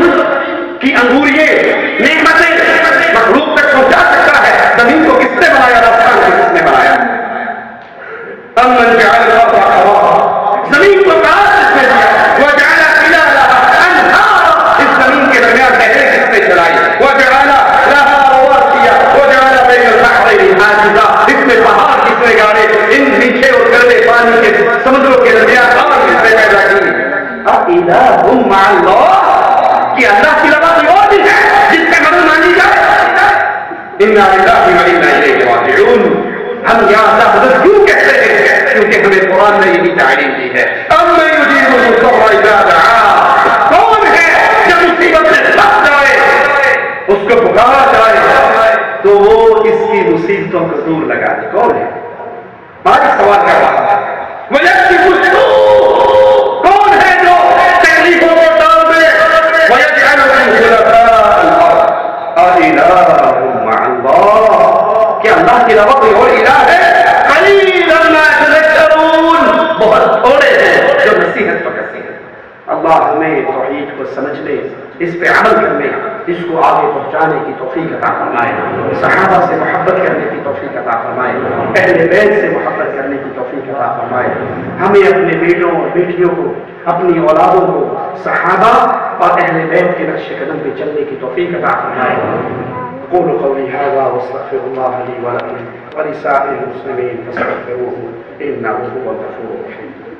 کی انگوریے نعمتیں مخلوق تک پہنچا سکتا ہے؟ زمین کو کس نے بنایا؟ آسمان کو کس نے بنایا؟ امن جعل الارض قرارا، زمین کو کہاں کس نے دیا؟ وجعل خلالها انہارا، اس زمین کے درمیان نہریں کس نے چلائی؟ وجعل لها رواسي وجعل بين البحرين حاجزا، اس میں پہاڑ کس نے گاڑے؟ ان میٹھے اور گردے پانی کے سمندروں کے درمیان اور کس نے پیدا کی؟ اِلٰہٌ مع اللہ، کہ اللہ کی علاوہ کوئی اور بھی ہے جس سے مدد مانگی جائے؟ اِنَّا لِلَّهِ وَإِنَّا إِلَيْهِ رَاجِعُونَ۔ ہم یا اللہ مدد کیوں کہتے ہیں؟ کیونکہ ہمیں قرآن نے یہی تعلیم دی ہے۔ أَمَّن يُجِيبُ الْمُضْطَرَّ إِذَا دَعَاهُ، کون ہے جب مصیبت میں پھنس جائے اس کو پکارا جائے تو وہ اس کی مصیبتوں کو دور لگا دے؟ کون ہے؟ آج سوال کر رہا ہے وہ یکشف السوء، کون ہے جو تکلیفوں کو ٹال دے؟ وَيَجْعَلُكُمْ خُلَفَاءَ الْأَرْضِ أَإِلَٰهٌ مَّعَ اللَّهِ، کہ اللہ کے علاوہ کوئی اور الہ ہے؟ قَلِيلًا مَا تَذَكَّرُونَ، بہت تھوڑے ہیں جو نصیحت پکڑتے ہیں۔ اللہ ہمیں توحید کو سمجھنے، اس پہ عمل کرنے، اس کو آگے پہنچانے کی توفیق عطا فرمائے، صحابہ سے محبت کرنے کی توفیق عطا فرمائے، اہل بیت سے محبت کرنے کی توفیق عطا فرمائے۔ ہمیں اپنے بیٹوں اور بیٹیوں کو، اپنی اولادوں کو صحابہ اور اہل بیت کے نقش قدم پہ چلنے کی توفیق عطا فرمائے. قولوا قولي هذا واستغفر الله لي ولكم ولسائر المسلمين فاستغفروه انه هو الغفور الرحيم.